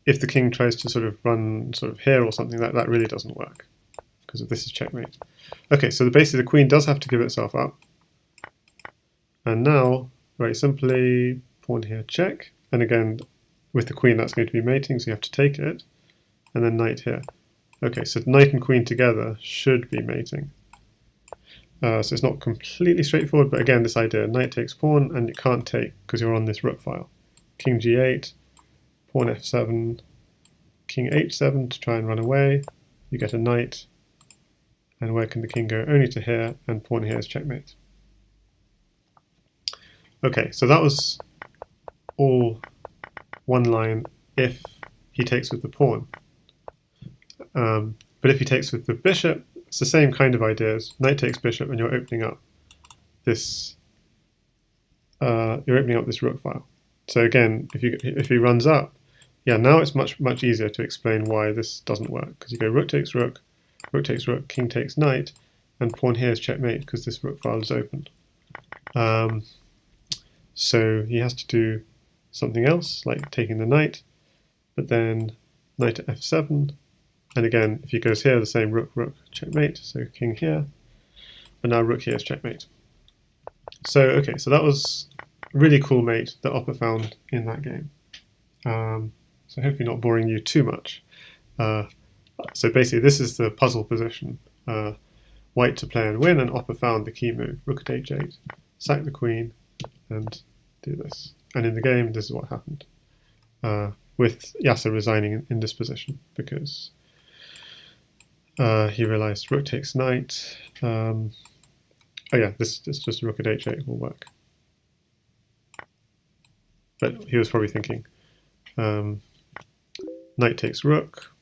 if the king tries to sort of run sort of here or something, that really doesn't work, because this is checkmate. Okay, so basically the queen does have to give itself up. And now, very simply, pawn here check. And again, with the queen that's going to be mating, so you have to take it. And then knight here. Okay, so knight and queen together should be mating. So it's not completely straightforward, but again, this idea, knight takes pawn, and you can't take because you're on this rook file. King g8, pawn f7, king h7 to try and run away. You get a knight, and where can the king go? Only to here, and pawn here is checkmate. Okay, so that was all one line if he takes with the pawn. But if he takes with the bishop, it's the same kind of ideas. Knight takes bishop, and you're opening up this. This rook file. So again, if he runs up, yeah, now it's much easier to explain why this doesn't work, because you go rook takes rook, king takes knight, and pawn here is checkmate because this rook file is opened. So he has to do something else, like taking the knight, but then knight to f7, and again, if he goes here, the same rook, checkmate, so king here, but now rook here is checkmate. So, okay, so that was a really cool mate that Opper found in that game. So hopefully not boring you too much. So basically, this is the puzzle position. White to play and win, and Opper found the key move, rook at h8, sack the queen, and do this. And in the game, this is what happened, with Yasser resigning in this position, because he realized rook takes knight. Oh yeah, this just rook at h8 will work. But he was probably thinking, knight takes rook,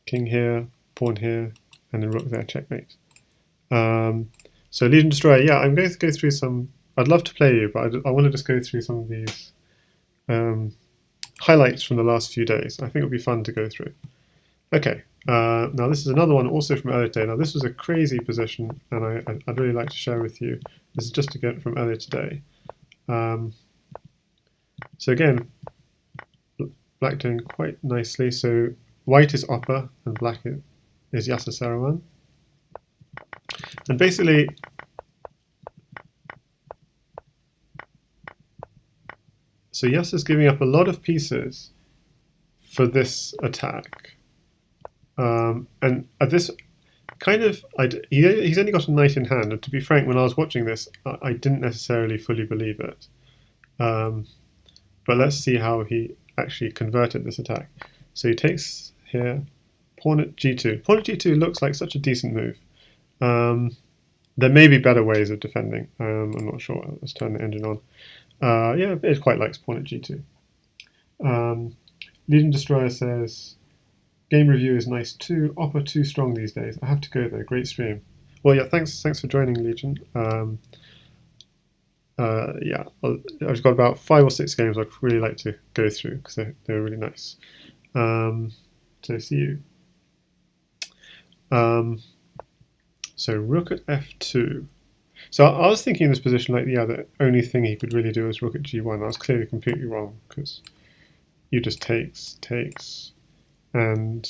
king here, pawn here, and then rook there, checkmate. So Legion Destroyer, yeah, I'm going to go through some. I'd love to play you, but I want to just go through some of these highlights from the last few days. I think it'll be fun to go through. Okay, now this is another one also from earlier today. Now this was a crazy position, and I'd really like to share with you. This is just again from earlier today. So again, black doing quite nicely. So white is Opper, and black is Yasser Seirawan. And basically, so Yasser's giving up a lot of pieces for this attack. And at this kind of, he's only got a knight in hand. And to be frank, when I was watching this, I didn't necessarily fully believe it. But let's see how he actually converted this attack. So he takes here, pawn at g2. Pawn at g2 looks like such a decent move. There may be better ways of defending. I'm not sure. Let's turn the engine on. Yeah, it quite likes pawn at g2. Legion Destroyer says, game review is nice too. Opper too strong these days. I have to go though. Great stream. Well, yeah, thanks for joining, Legion. Yeah, I've got about 5 or 6 games I'd really like to go through because they're really nice. So see you. So rook at f2. So I was thinking in this position, like, yeah, the only thing he could really do is rook at g1. I was clearly completely wrong because you just takes, and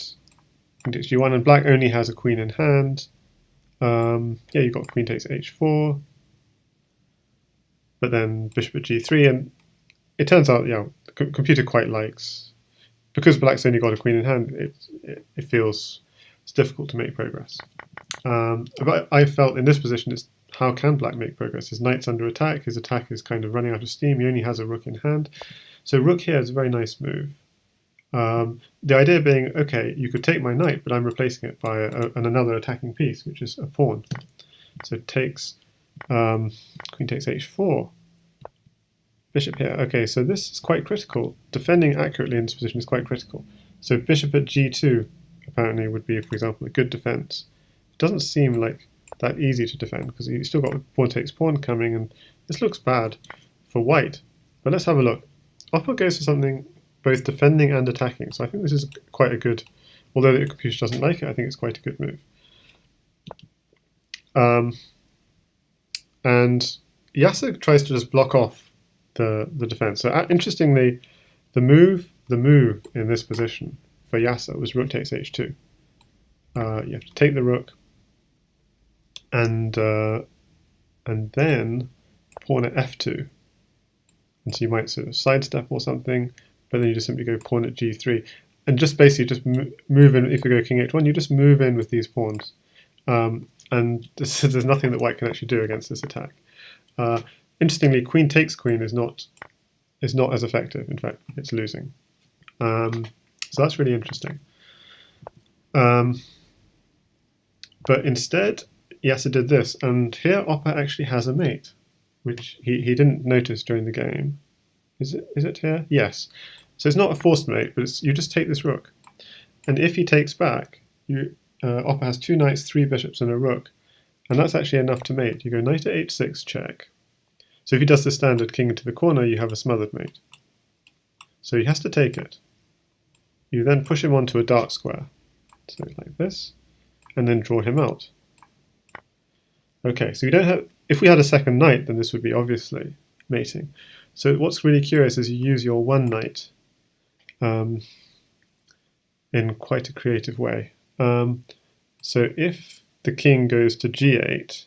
takes g1, and black only has a queen in hand. Yeah, you've got queen takes h4, but then bishop at g3, and it turns out, yeah, the computer quite likes, because black's only got a queen in hand, it feels it's difficult to make progress. But I felt in this position, it's how can black make progress? His knight's under attack, his attack is kind of running out of steam, he only has a rook in hand. So rook here is a very nice move. The idea being, okay, you could take my knight, but I'm replacing it by another attacking piece, which is a pawn. So it takes, queen takes h4, bishop here. Okay, so this is quite critical. Defending accurately in this position is quite critical. So bishop at g2 apparently would be, for example, a good defense. It doesn't seem like that easy to defend because you've still got pawn takes pawn coming, and this looks bad for white. But let's have a look. Opper goes for something both defending and attacking, so I think this is quite a good, although the computer doesn't like it, I think it's quite a good move. And Yasser tries to just block off the defense. So interestingly, the move in this position for Yasser was rook takes h2. You have to take the rook, and then pawn at f2. And so you might sort of sidestep or something, but then you just simply go pawn at g3. And just basically just move in, if you go king h1, you just move in with these pawns. and there's nothing that white can actually do against this attack. Interestingly, queen takes queen is not as effective. In fact, it's losing. So that's really interesting. But instead, Yasser did this, and here Opper actually has a mate, which he didn't notice during the game. Is it here? Yes. So it's not a forced mate, but you just take this rook. And if he takes back, Opper has 2 knights, 3 bishops, and a rook. And that's actually enough to mate. You go knight to h6, check. So if he does the standard king into the corner, you have a smothered mate. So he has to take it. You then push him onto a dark square. So like this. And then draw him out. Okay, so you don't have... If we had a second knight, then this would be obviously mating. So what's really curious is you use your one knight in quite a creative way. So if the king goes to g8,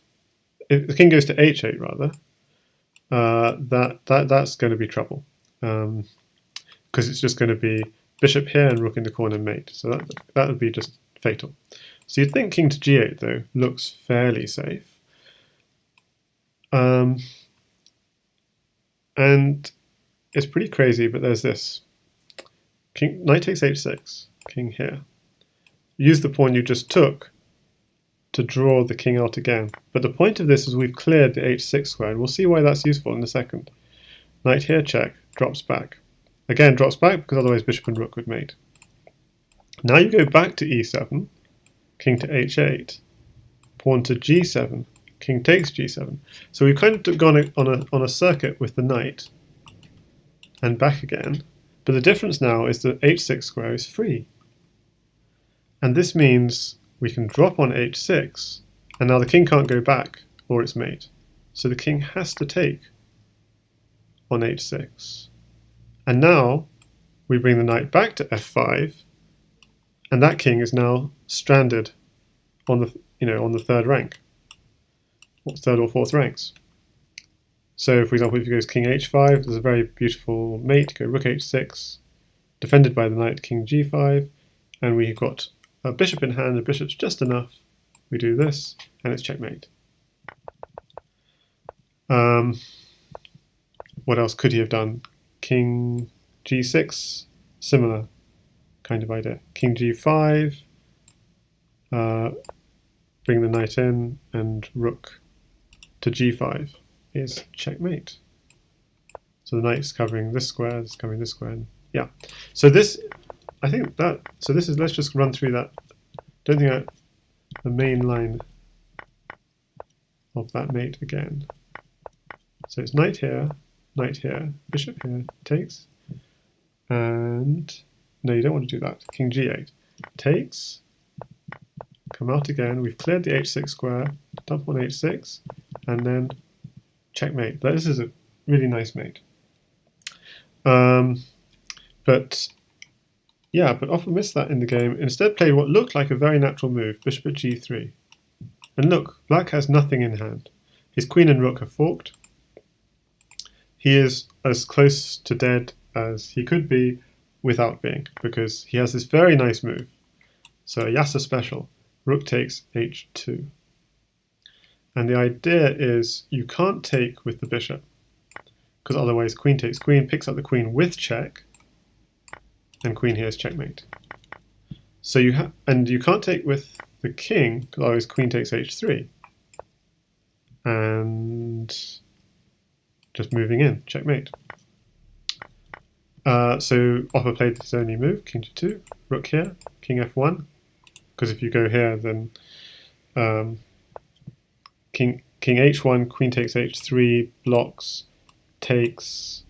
if the king goes to h8 rather, that's going to be trouble, because it's just going to be bishop here and rook in the corner mate. So that would be just fatal. So you'd think king to g8 though looks fairly safe. And it's pretty crazy, but there's this. Knight takes h6, king here. Use the pawn you just took to draw the king out again. But the point of this is we've cleared the h6 square, and we'll see why that's useful in a second. Knight here, check, drops back. Again, drops back because otherwise bishop and rook would mate. Now you go back to e7, king to h8, pawn to g7, king takes g7. So we've kind of gone on a circuit with the knight and back again. But the difference now is the h6 square is free. And this means we can drop on h6, and now the king can't go back, or it's mate. So the king has to take on h6. And now we bring the knight back to f5, and that king is now stranded on the third rank, or third or fourth ranks. So, for example, if he goes king h5, there's a very beautiful mate. Go rook h6, defended by the knight, king g5, and we've got a bishop in hand. The bishop's just enough. We do this, and it's checkmate. What else could he have done? King g6, similar kind of idea. King g5, bring the knight in, and rook to g5 is checkmate. So the knight's covering this square, it's covering this square, and yeah. So this, I think that, so this is, let's just run through that. Don't think the main line of that mate again. So it's knight here, bishop here, takes, and no, you don't want to do that. King g8 takes, come out again. We've cleared the h6 square, dump on h6, and then checkmate. This is a really nice mate. But Opper missed that in the game. Instead played what looked like a very natural move, bishop at g3. And look, black has nothing in hand. His queen and rook are forked. He is as close to dead as he could be without being, because he has this very nice move. So a Yasser special, rook takes h2. And the idea is you can't take with the bishop, because otherwise queen takes queen, picks up the queen with check, and queen here is checkmate. So you can't take with the king, because otherwise queen takes h3. And just moving in, checkmate. So Opper played his only move, king g2, rook here, king f1, because if you go here, then king h1, queen takes h3, blocks, takes.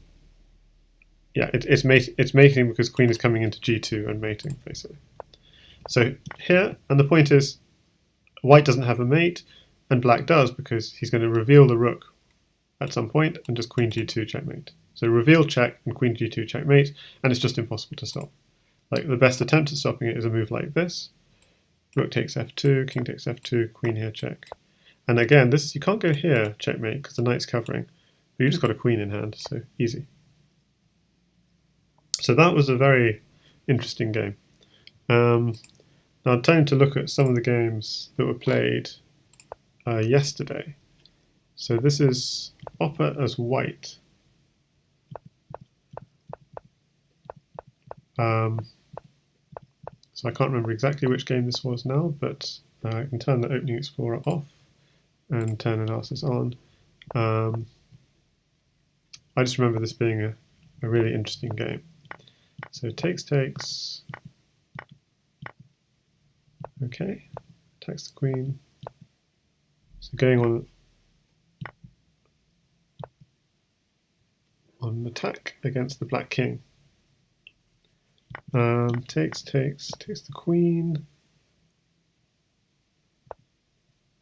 Yeah, it's mating because queen is coming into g2 and mating, basically. So here, and the point is, white doesn't have a mate, and black does, because he's going to reveal the rook at some point, and just queen g2 checkmate. So reveal check and queen g2 checkmate, and it's just impossible to stop. Like, the best attempt at stopping it is a move like this. Rook takes f2, king takes f2, queen here check. And again, this you can't go here checkmate because the knight's covering, but you just got a queen in hand, so easy. So that was a very interesting game. Now time to look at some of the games that were played yesterday. So this is opper as white. So I can't remember exactly which game this was now, but I can turn the Opening Explorer off and turn analysis on. I just remember this being a really interesting game. So takes, okay, attacks the queen. So going on attack against the black king. Takes the queen.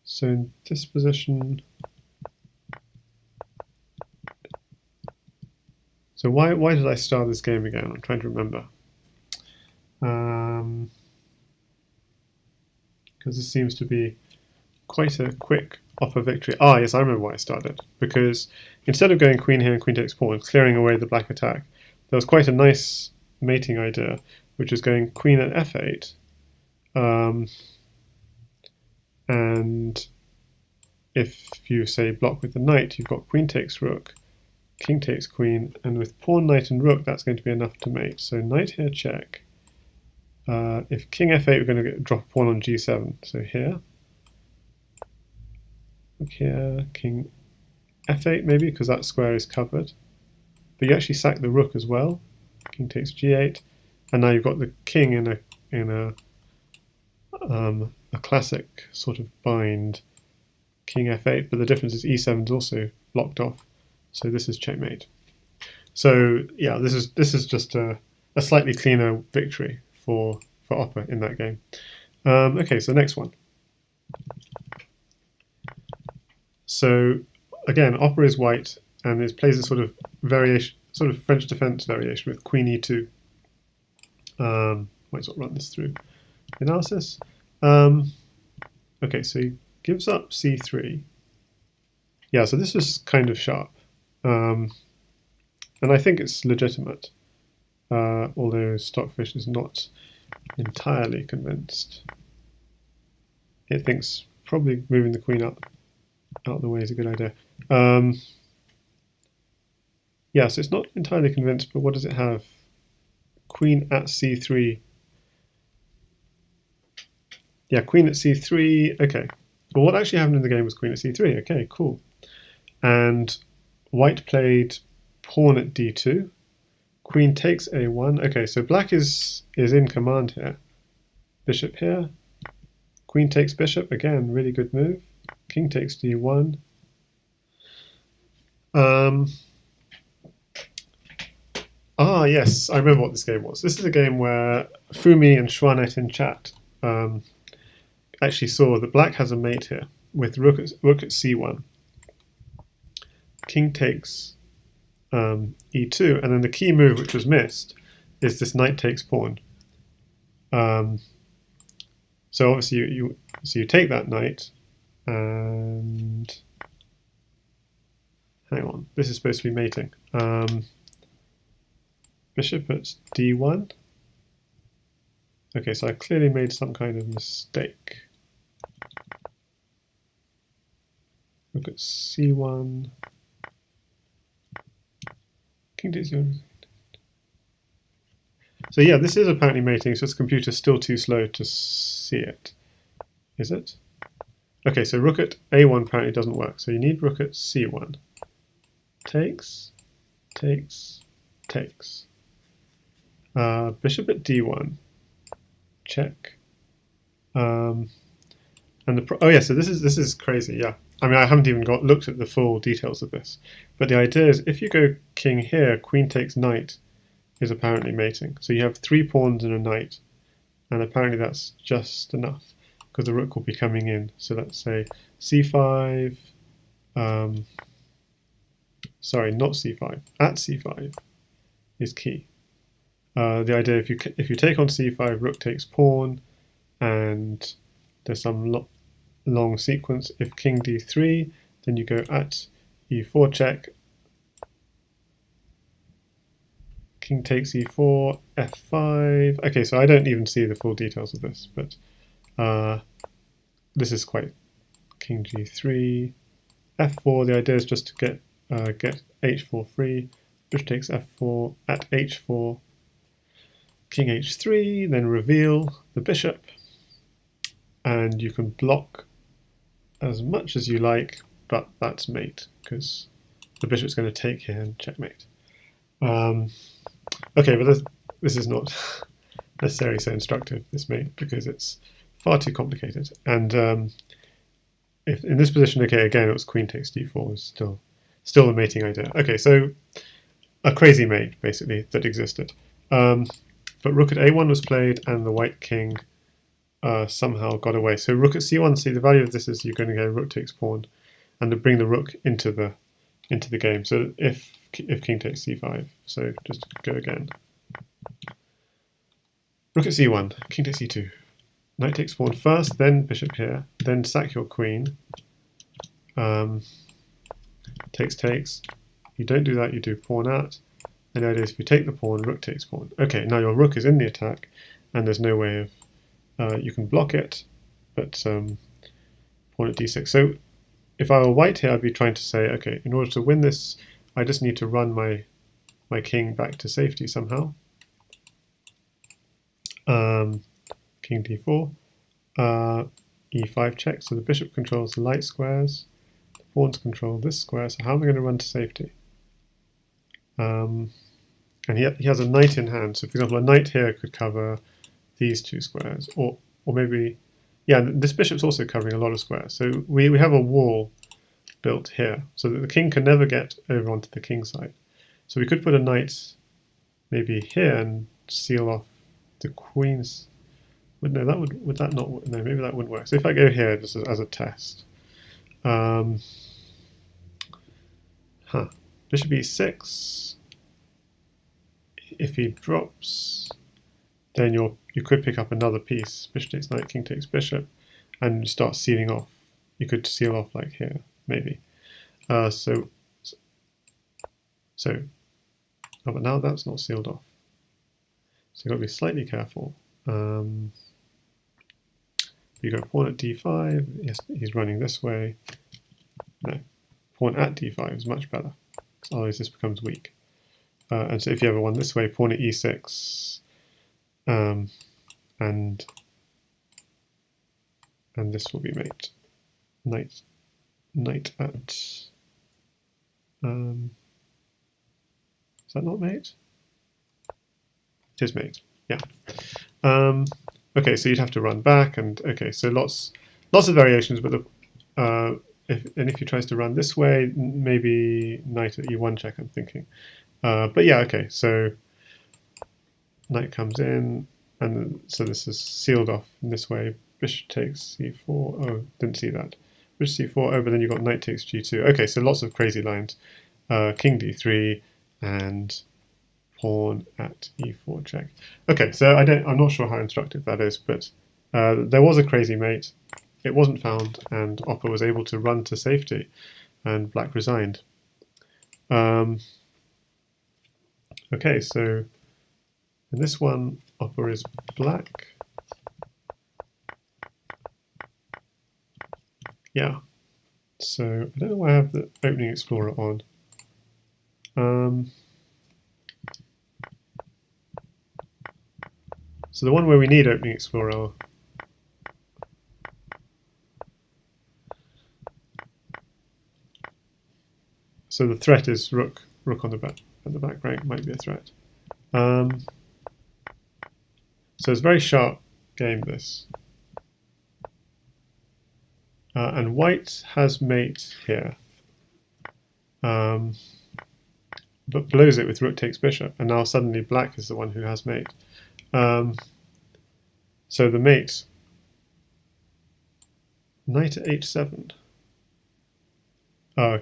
So in this position, so why did I start this game again? I'm trying to remember. Because this seems to be quite a quick opper victory. Ah, yes, I remember why I started. Because instead of going queen here and queen takes pawn, clearing away the black attack, there was quite a nice mating idea, which is going queen at f8. And if you say block with the knight, you've got queen takes rook, king takes queen, and with pawn, knight, and rook, that's going to be enough to mate. So knight here, check. If king f8, we're going to drop a pawn on g7. So here, rook here, king f8 maybe, because that square is covered. But you actually sack the rook as well. King takes g8, and now you've got the king in a classic sort of bind. King f8, but the difference is e7 is also blocked off, so this is checkmate. So yeah, this is just a slightly cleaner victory for opper in that game. Okay, so next one. So again, opper is white, and it plays a sort of variation, sort of French defense variation with queen e2. Might as well run this through analysis. Okay, so he gives up c3. Yeah, so this is kind of sharp. And I think it's legitimate, although Stockfish is not entirely convinced. It thinks probably moving the queen out of the way is a good idea. Yeah, so it's not entirely convinced, but what does it have? Queen at c3. Yeah, queen at c3. Okay. Well, what actually happened in the game was queen at c3. Okay, cool. And white played pawn at d2. Queen takes a1. Okay, so black is in command here. Bishop here. Queen takes bishop. Again, really good move. King takes d1. Yes, I remember what this game was. This is a game where Fumi and Schwanet in chat actually saw that black has a mate here with rook at c1. King takes e2, and then the key move which was missed is this knight takes pawn. So obviously you take that knight, and hang on, this is supposed to be mating. Bishop at d1. Okay, so I clearly made some kind of mistake. Look at c1. King takes d1. So yeah, this is apparently mating, so this computer's still too slow to see it. Is it? Okay, so rook at a1 apparently doesn't work, so you need rook at c1. Takes. Bishop at d1. Check. And so this is crazy. Yeah, I mean I haven't even looked at the full details of this, but the idea is if you go king here, queen takes knight is apparently mating. So you have 3 pawns and a knight, and apparently that's just enough because the rook will be coming in. So let's say c5. Sorry, not c5. At c5 is key. The idea if you take on c5, rook takes pawn, and there's some long sequence. If king d3, then you go at e4 check. King takes e4, f5. Okay, so I don't even see the full details of this, but this is quite king g3, f4. The idea is just to get h4 free. Bishop takes f4 at h4, king h3, then reveal the bishop, and you can block as much as you like, but that's mate because the bishop's going to take here and checkmate. Okay, but this is not necessarily so instructive, this mate, because it's far too complicated. And if in this position, okay, again it was queen takes d4 was still the mating idea. Okay, so a crazy mate basically that existed. But rook at a1 was played, and the white king somehow got away. So rook at c1. See, the value of this is you're going to go rook takes pawn, and to bring the rook into the game. So if king takes c5, so just go again. Rook at c1, king takes c2, knight takes pawn first, then bishop here, then sack your queen. Takes. You don't do that. You do pawn out. And the idea is if you take the pawn, rook takes pawn. Okay, now your rook is in the attack, and there's no way of you can block it, but pawn at d6. So if I were white here, I'd be trying to say, okay, in order to win this, I just need to run my king back to safety somehow. King d4, e5 check. So the bishop controls the light squares, the pawns control this square. So how am I going to run to safety? And he has a knight in hand. So for example, a knight here could cover these two squares, or maybe, yeah, this bishop's also covering a lot of squares. So we have a wall built here, so that the king can never get over onto the king side. So we could put a knight maybe here and seal off the queen's. No, that would that not? No, maybe that wouldn't work. So if I go here just as a test, bishop e6. If he drops, then you could pick up another piece. Bishop takes knight, king takes bishop, and you start sealing off. You could seal off like here, maybe. So, oh, but now that's not sealed off. So you've got to be slightly careful. You go pawn at d5. Yes, he's running this way. No, pawn at d5 is much better. Otherwise, this becomes weak. And so if you ever won this way, pawn at e6, and this will be mate. Knight at. Is that not mate? It is mate. Yeah. Okay, so you'd have to run back, and okay, so lots of variations, but if he tries to run this way, maybe knight at e1 check. I'm thinking. But yeah, okay, so knight comes in, and so this is sealed off in this way. Bishop takes c4. Oh, didn't see that. Bishop c4. Oh, but then you've got knight takes g2. Okay, so lots of crazy lines. King d3 and pawn at e4 check. Okay, so I'm not sure how instructive that is, but there was a crazy mate. It wasn't found, and Opper was able to run to safety, and black resigned. Okay, so in this one, Opper is black. Yeah. So I don't know why I have the Opening Explorer on. So the one where we need Opening Explorer. So the threat is rook on the back. At the back rank might be a threat. So it's a very sharp game, this. And white has mate here, but blows it with rook takes bishop, and now suddenly black is the one who has mate. So the mate, knight at h7.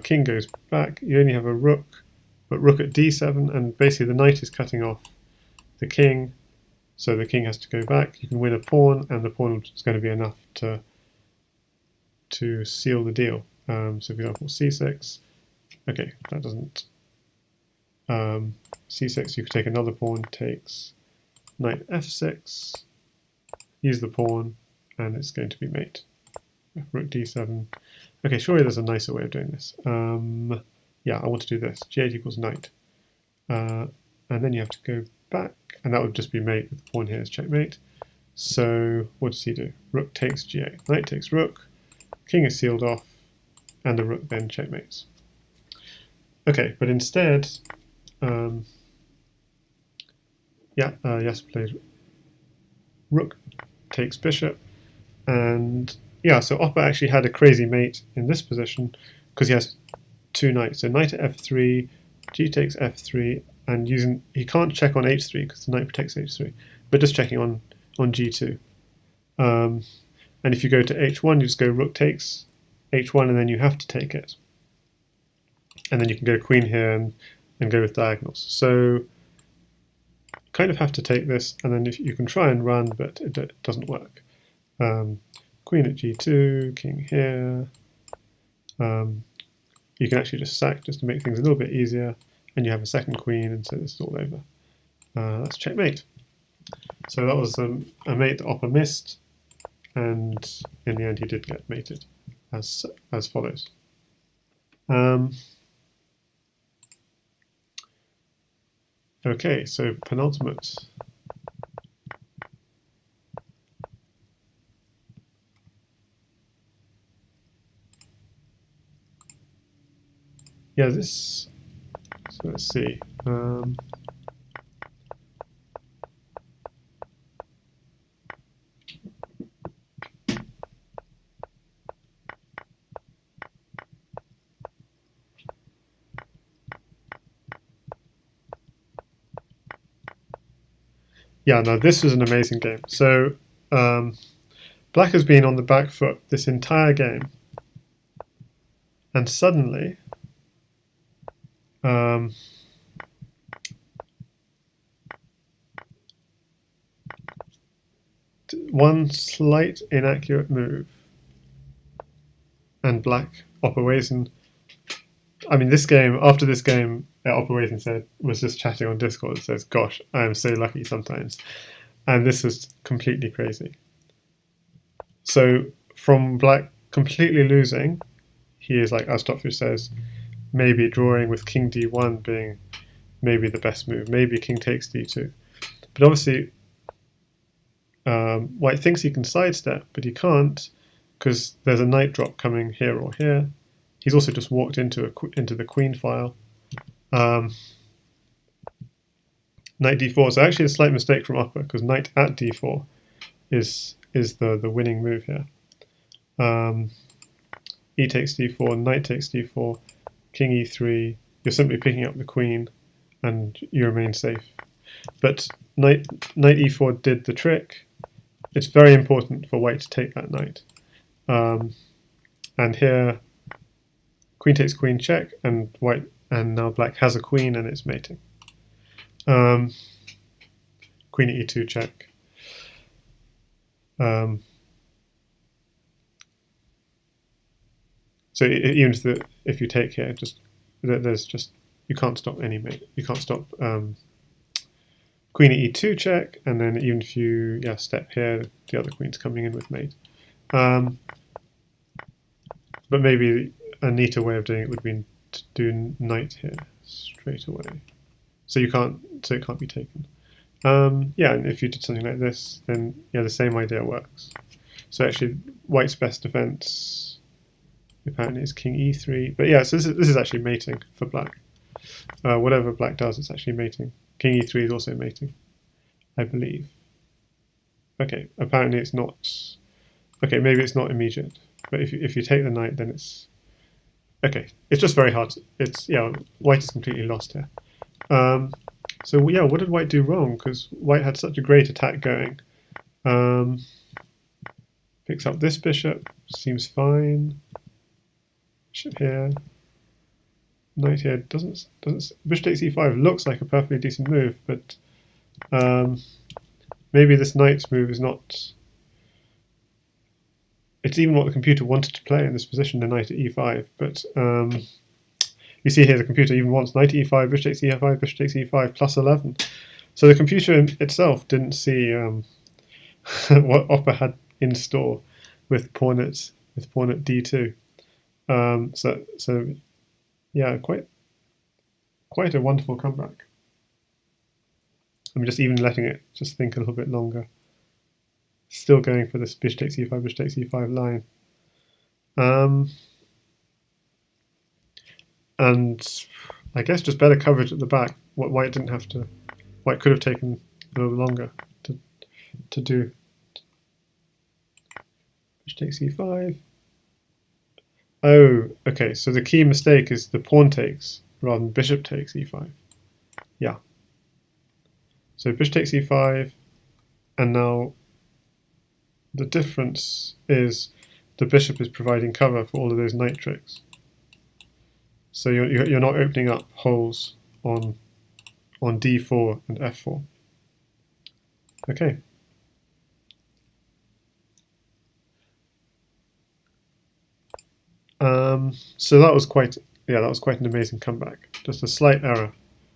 King goes back, you only have a rook, but rook at d7, and basically the knight is cutting off the king, so the king has to go back. You can win a pawn, and the pawn is going to be enough to seal the deal. So for example, c6. Okay, that doesn't. c6, you could take another pawn, takes knight f6, use the pawn, and it's going to be mate. rook d7. Okay, surely there's a nicer way of doing this. Yeah, I want to do this. g8 equals knight. And then you have to go back, and that would just be mate with the pawn here is checkmate. So what does he do? Rook takes g8, knight takes rook, king is sealed off, and the rook then checkmates. Okay, but instead, Yasser plays rook takes bishop, and yeah, so Opper actually had a crazy mate in this position because he has two knights. So knight at f3, g takes f3, and he can't check on h3 because the knight protects h3, but just checking on g2. And if you go to h1, you just go rook takes h1, and then you have to take it. And then you can go queen here and go with diagonals. So kind of have to take this, and then if you can try and run, but it doesn't work. Queen at g2, king here. You can actually just sack just to make things a little bit easier, and you have a second queen, and so this is all over. That's checkmate. So that was a mate that Opper missed, and in the end he did get mated as follows. Okay, so penultimate. Yeah, this. So let's see. Yeah, no, this was an amazing game. So Black has been on the back foot this entire game, and suddenly one slight inaccurate move, and Black opperwezen. I mean, after this game, opperwezen was just chatting on Discord. It says, "Gosh, I am so lucky sometimes," and this was completely crazy. So from Black completely losing, he is like, as Stopfish says, maybe drawing with king d1 being maybe the best move. Maybe king takes d2, but obviously White thinks he can sidestep, but he can't because there's a knight drop coming here or here. He's also just walked into the queen file. Knight d4. So actually a slight mistake from Opper because knight at d4 is the winning move here. E takes d4, knight takes d4, king e3. You're simply picking up the queen, and you remain safe. But knight e4 did the trick. It's very important for White to take that knight. And here, queen takes queen check, and now Black has a queen, and it's mating. Queen at e2 check. So even if you take here, you can't stop any mate. You can't stop queen at e2 check, and then even if you step here, the other queen's coming in with mate. But maybe a neater way of doing it would be to do knight here straight away. So it can't be taken. And if you did something like this, then the same idea works. So actually, White's best defense apparently is king e3. But so this is actually mating for Black. Whatever Black does, it's actually mating. King e3 is also mating, I believe. Okay, apparently it's not. Okay, maybe it's not immediate. But if you take the knight, then it's okay. It's just very hard. White is completely lost here. So what did White do wrong? Because White had such a great attack going. Picks up this bishop, seems fine. Bishop here. Knight here doesn't. Bishop takes e5 looks like a perfectly decent move, but maybe this knight's move is not. It's even what the computer wanted to play in this position, the knight at e5. But you see here the computer even wants knight at e5, bishop takes e5, bishop takes e5 plus 11. So the computer itself didn't see what Opper had in store with pawn at with pawn at d2. So yeah, quite a wonderful comeback. I'm just even letting it just think a little bit longer. Still going for this bishop takes e5, bishop takes e5 line. And I guess just better coverage at the back. What White didn't have to. White could have taken a little longer to do. Bishop takes e5. Oh, okay. So the key mistake is the pawn takes rather than bishop takes e5. Yeah. So bishop takes e5, and now the difference is the bishop is providing cover for all of those knight tricks. So you're not opening up holes on d4 and f4. Okay. So that was quite an amazing comeback. Just a slight error,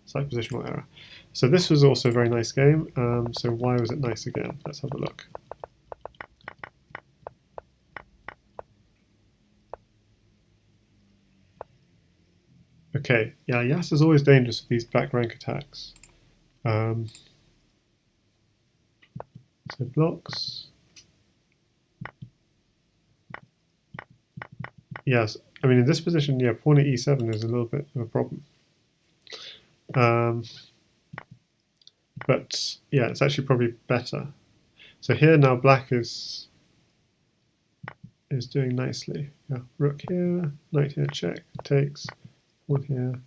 slight positional error. So this was also a very nice game. So why was it nice again? Let's have a look. Okay, yeah, Yasser's always dangerous with these back rank attacks. So blocks. Yes, I mean in this position, yeah, pawn at e7 is a little bit of a problem. But yeah, it's actually probably better. So here now black is doing nicely. Yeah, rook here, knight here, check, takes, pawn here.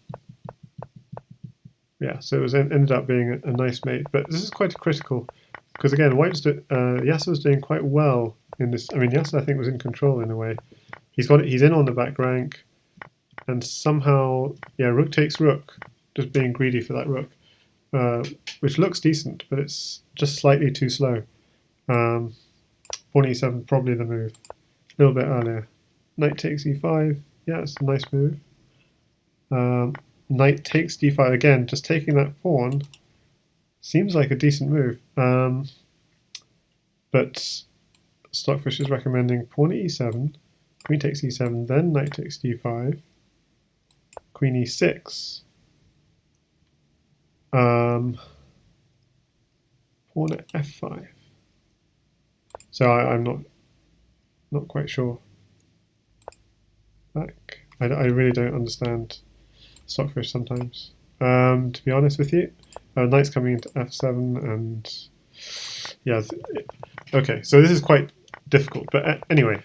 Yeah, so it was ended up being a nice mate. But this is quite critical because again, Yasser was doing quite well in this. I mean, Yasser I think was in control in a way. He's in on the back rank, and somehow, yeah, rook takes rook, just being greedy for that rook, which looks decent, but it's just slightly too slow. Pawn e7 probably the move. A little bit earlier. Knight takes e5. Yeah, it's a nice move. Knight takes d5 again. Just taking that pawn seems like a decent move. But Stockfish is recommending pawn e7. Queen takes e7, then knight takes d5, queen e6, pawn at f5. So I'm not quite sure. Back. I really don't understand Stockfish sometimes. To be honest with you, knight's coming into f7, and yeah. Okay, so this is quite difficult, but anyway.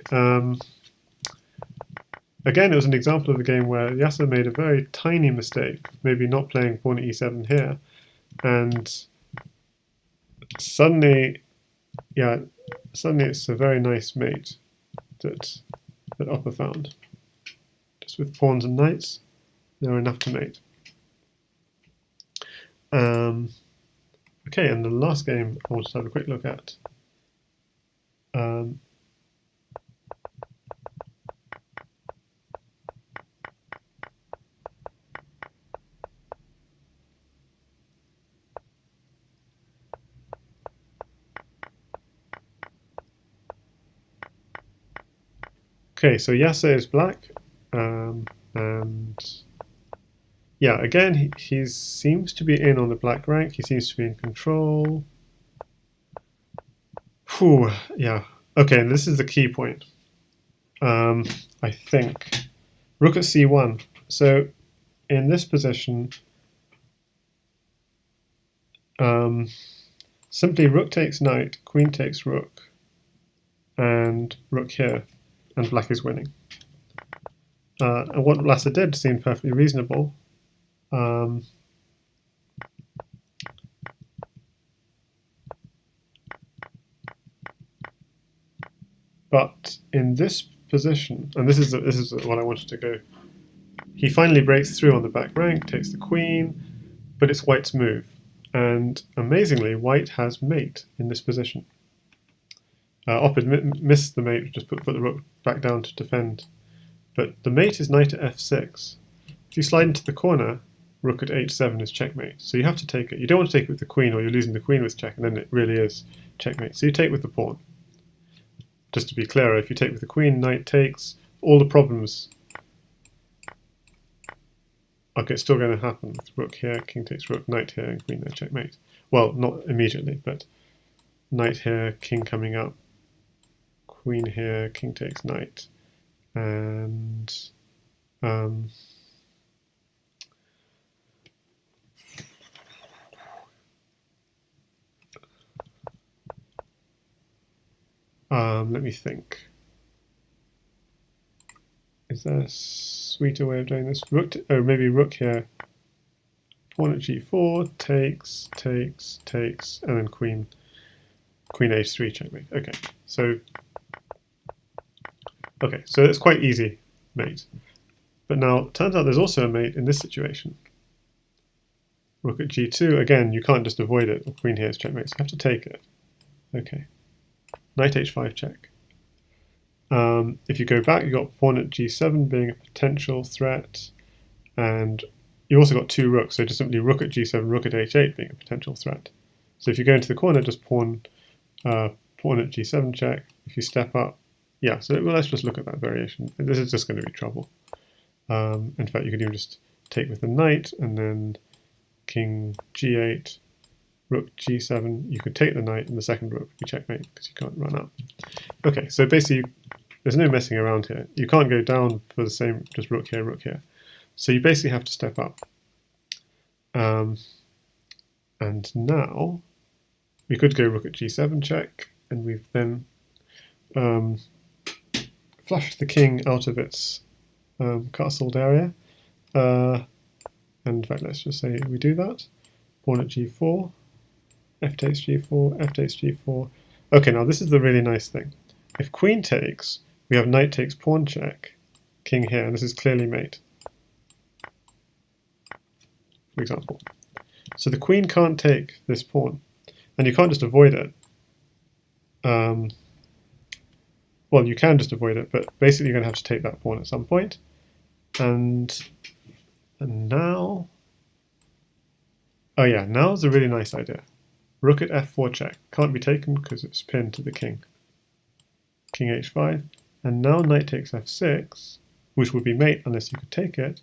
Again, it was an example of a game where Yasser made a very tiny mistake, maybe not playing pawn at e7 here, and suddenly it's a very nice mate that Opper found. Just with pawns and knights, they were enough to mate. Okay, and the last game I want to have a quick look at. Okay, so Yasser is black, and yeah, again, he seems to be in on the black rank. He seems to be in control. Whew, yeah. Okay, and this is the key point. I think rook at c1. So in this position, simply rook takes knight, queen takes rook, and rook here, and black is winning. And what Yasser did seemed perfectly reasonable. But in this position, and this is what I wanted to go, he finally breaks through on the back rank, takes the queen, but it's White's move. And amazingly, White has mate in this position. Opper missed the mate, just put the rook back down to defend. But the mate is knight at f6. If you slide into the corner, rook at h7 is checkmate. So you have to take it. You don't want to take it with the queen, or you're losing the queen with check, and then it really is checkmate. So you take with the pawn. just to be clearer, if you take with the queen, knight takes, all the problems are still going to happen. With rook here, king takes rook, knight here, and queen there, checkmate. Well, not immediately, but knight here, king coming up, queen here, king takes knight, and let me think. Is there a sweeter way of doing this? Rook maybe rook here, pawn at g4, takes, and then queen h3 checkmate. Okay, so it's quite easy, mate. But now it turns out there's also a mate in this situation. Rook at g2, again, you can't just avoid it. Queen here is checkmate, so you have to take it. Okay, knight h5 check. If you go back, you've got pawn at g7 being a potential threat, and you also got two rooks, so just simply rook at g7, rook at h8 being a potential threat. So if you go into the corner, just pawn at g7 check. If you step up, yeah, so let's just look at that variation. This is just going to be trouble. In fact, you could even just take with the knight, and then king g8, rook g7. You could take the knight, and the second rook would be checkmate because you can't run up. Okay, so basically, there's no messing around here. You can't go down for the same, just rook here, rook here. So you basically have to step up. And now we could go rook at g7 check, and we've then flushed the king out of its castled area. And in fact, let's just say we do that. Pawn at g4, f takes g4, f takes g4. Okay, now this is the really nice thing. If queen takes, we have knight takes pawn check, king here, and this is clearly mate, for example. So the queen can't take this pawn, and you can't just avoid it. Well, you can just avoid it, but basically you're going to have to take that pawn at some point. And now, oh yeah, now's a really nice idea. Rook at f4 check. Can't be taken because it's pinned to the king. King h5. And now knight takes f6, which would be mate unless you could take it.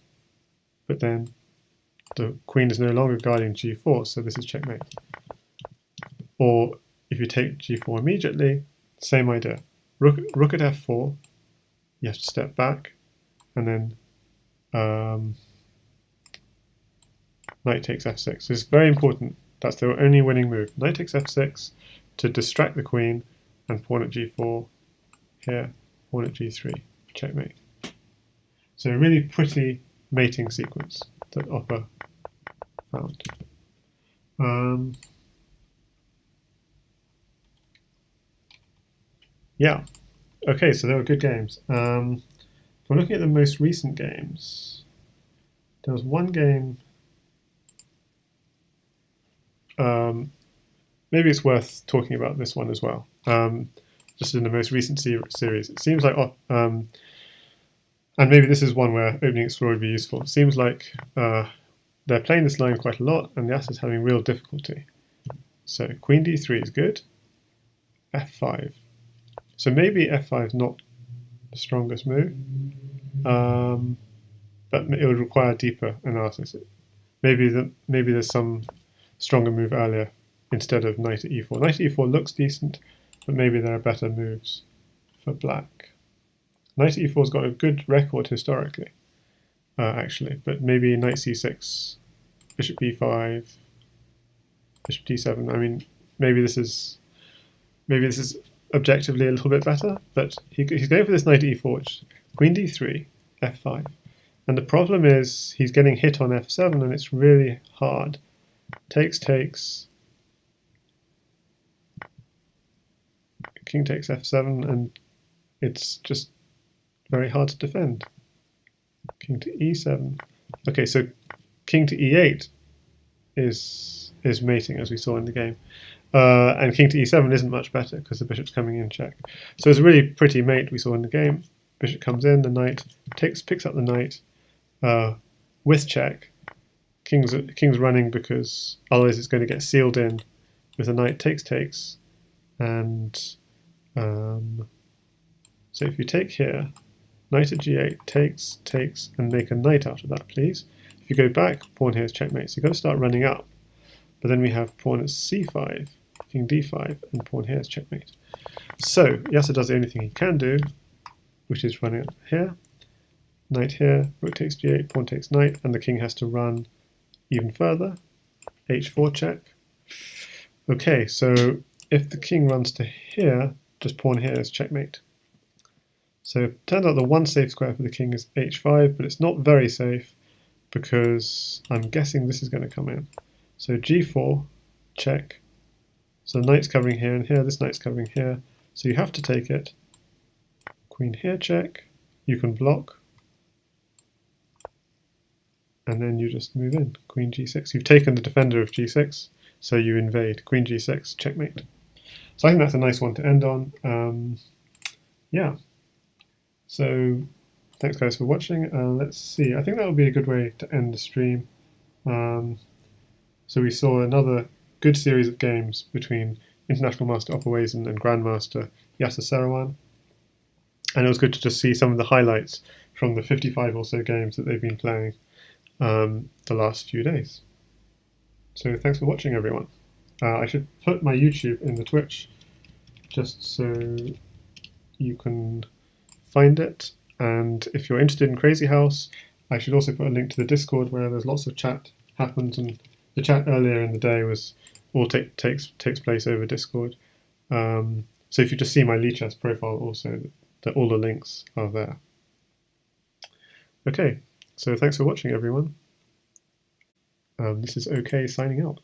But then the queen is no longer guarding g4, so this is checkmate. Or if you take g4 immediately, same idea. Rook at f4, you have to step back, and then knight takes f6. So it's very important. That's the only winning move. Knight takes f6 to distract the queen, and pawn at g4 here, pawn at g3, checkmate. So a really pretty mating sequence that Opper found. Yeah, okay, so they were good games. If we're looking at the most recent games, there was one game. Maybe it's worth talking about this one as well. Just in the most recent series, it seems like, and maybe this is one where Opening Explorer would be useful. It seems like they're playing this line quite a lot, and Yasser's having real difficulty. So Queen d3 is good. f5. So maybe f5 is not the strongest move, but it would require deeper analysis. Maybe there's some stronger move earlier instead of knight at e4. Knight at e4 looks decent, but maybe there are better moves for black. Knight at e4's got a good record historically, actually, but maybe knight c6, bishop b5, bishop d7. I mean, maybe this is objectively a little bit better, but he's going for this knight at e4, which queen d3, f5. And the problem is he's getting hit on f7, and it's really hard. Takes, king takes f7, and it's just very hard to defend. King to e7. Okay, so king to e8 is mating, as we saw in the game. And king to e7 isn't much better because the bishop's coming in check. So it's a really pretty mate we saw in the game. Bishop comes in, the knight picks up the knight with check. King's running because otherwise it's going to get sealed in with a knight takes, and So if you take here, knight at g8, takes, and make a knight out of that, please. If you go back, pawn here is checkmate. So you've got to start running up. But then we have pawn at c5, king d5, and pawn here is checkmate. So Yasser does the only thing he can do, which is running up here, knight here, rook takes g8, pawn takes knight, and the king has to run even further, h4 check. Okay, so if the king runs to here, just pawn here is checkmate. So it turns out the one safe square for the king is h5, but it's not very safe because I'm guessing this is going to come in. So g4, check. So the knight's covering here and here, this knight's covering here. So you have to take it. Queen here, check. You can block. And then you just move in. Queen g6. You've taken the defender of g6, so you invade. Queen g6, checkmate. So I think that's a nice one to end on. Yeah. So thanks guys for watching. Let's see. I think that would be a good way to end the stream. So we saw another good series of games between International Master opperwezen and Grandmaster Yasser Seirawan. And it was good to just see some of the highlights from the 55 or so games that they've been playing the last few days. So thanks for watching, everyone. I should put my YouTube in the Twitch just so you can find it. And if you're interested in Crazyhouse, I should also put a link to the Discord where there's lots of chat happens, and the chat earlier in the day was all takes place over Discord. So if you just see my Lichess profile also, that all the links are there. Okay, so thanks for watching, everyone. This is OK signing out.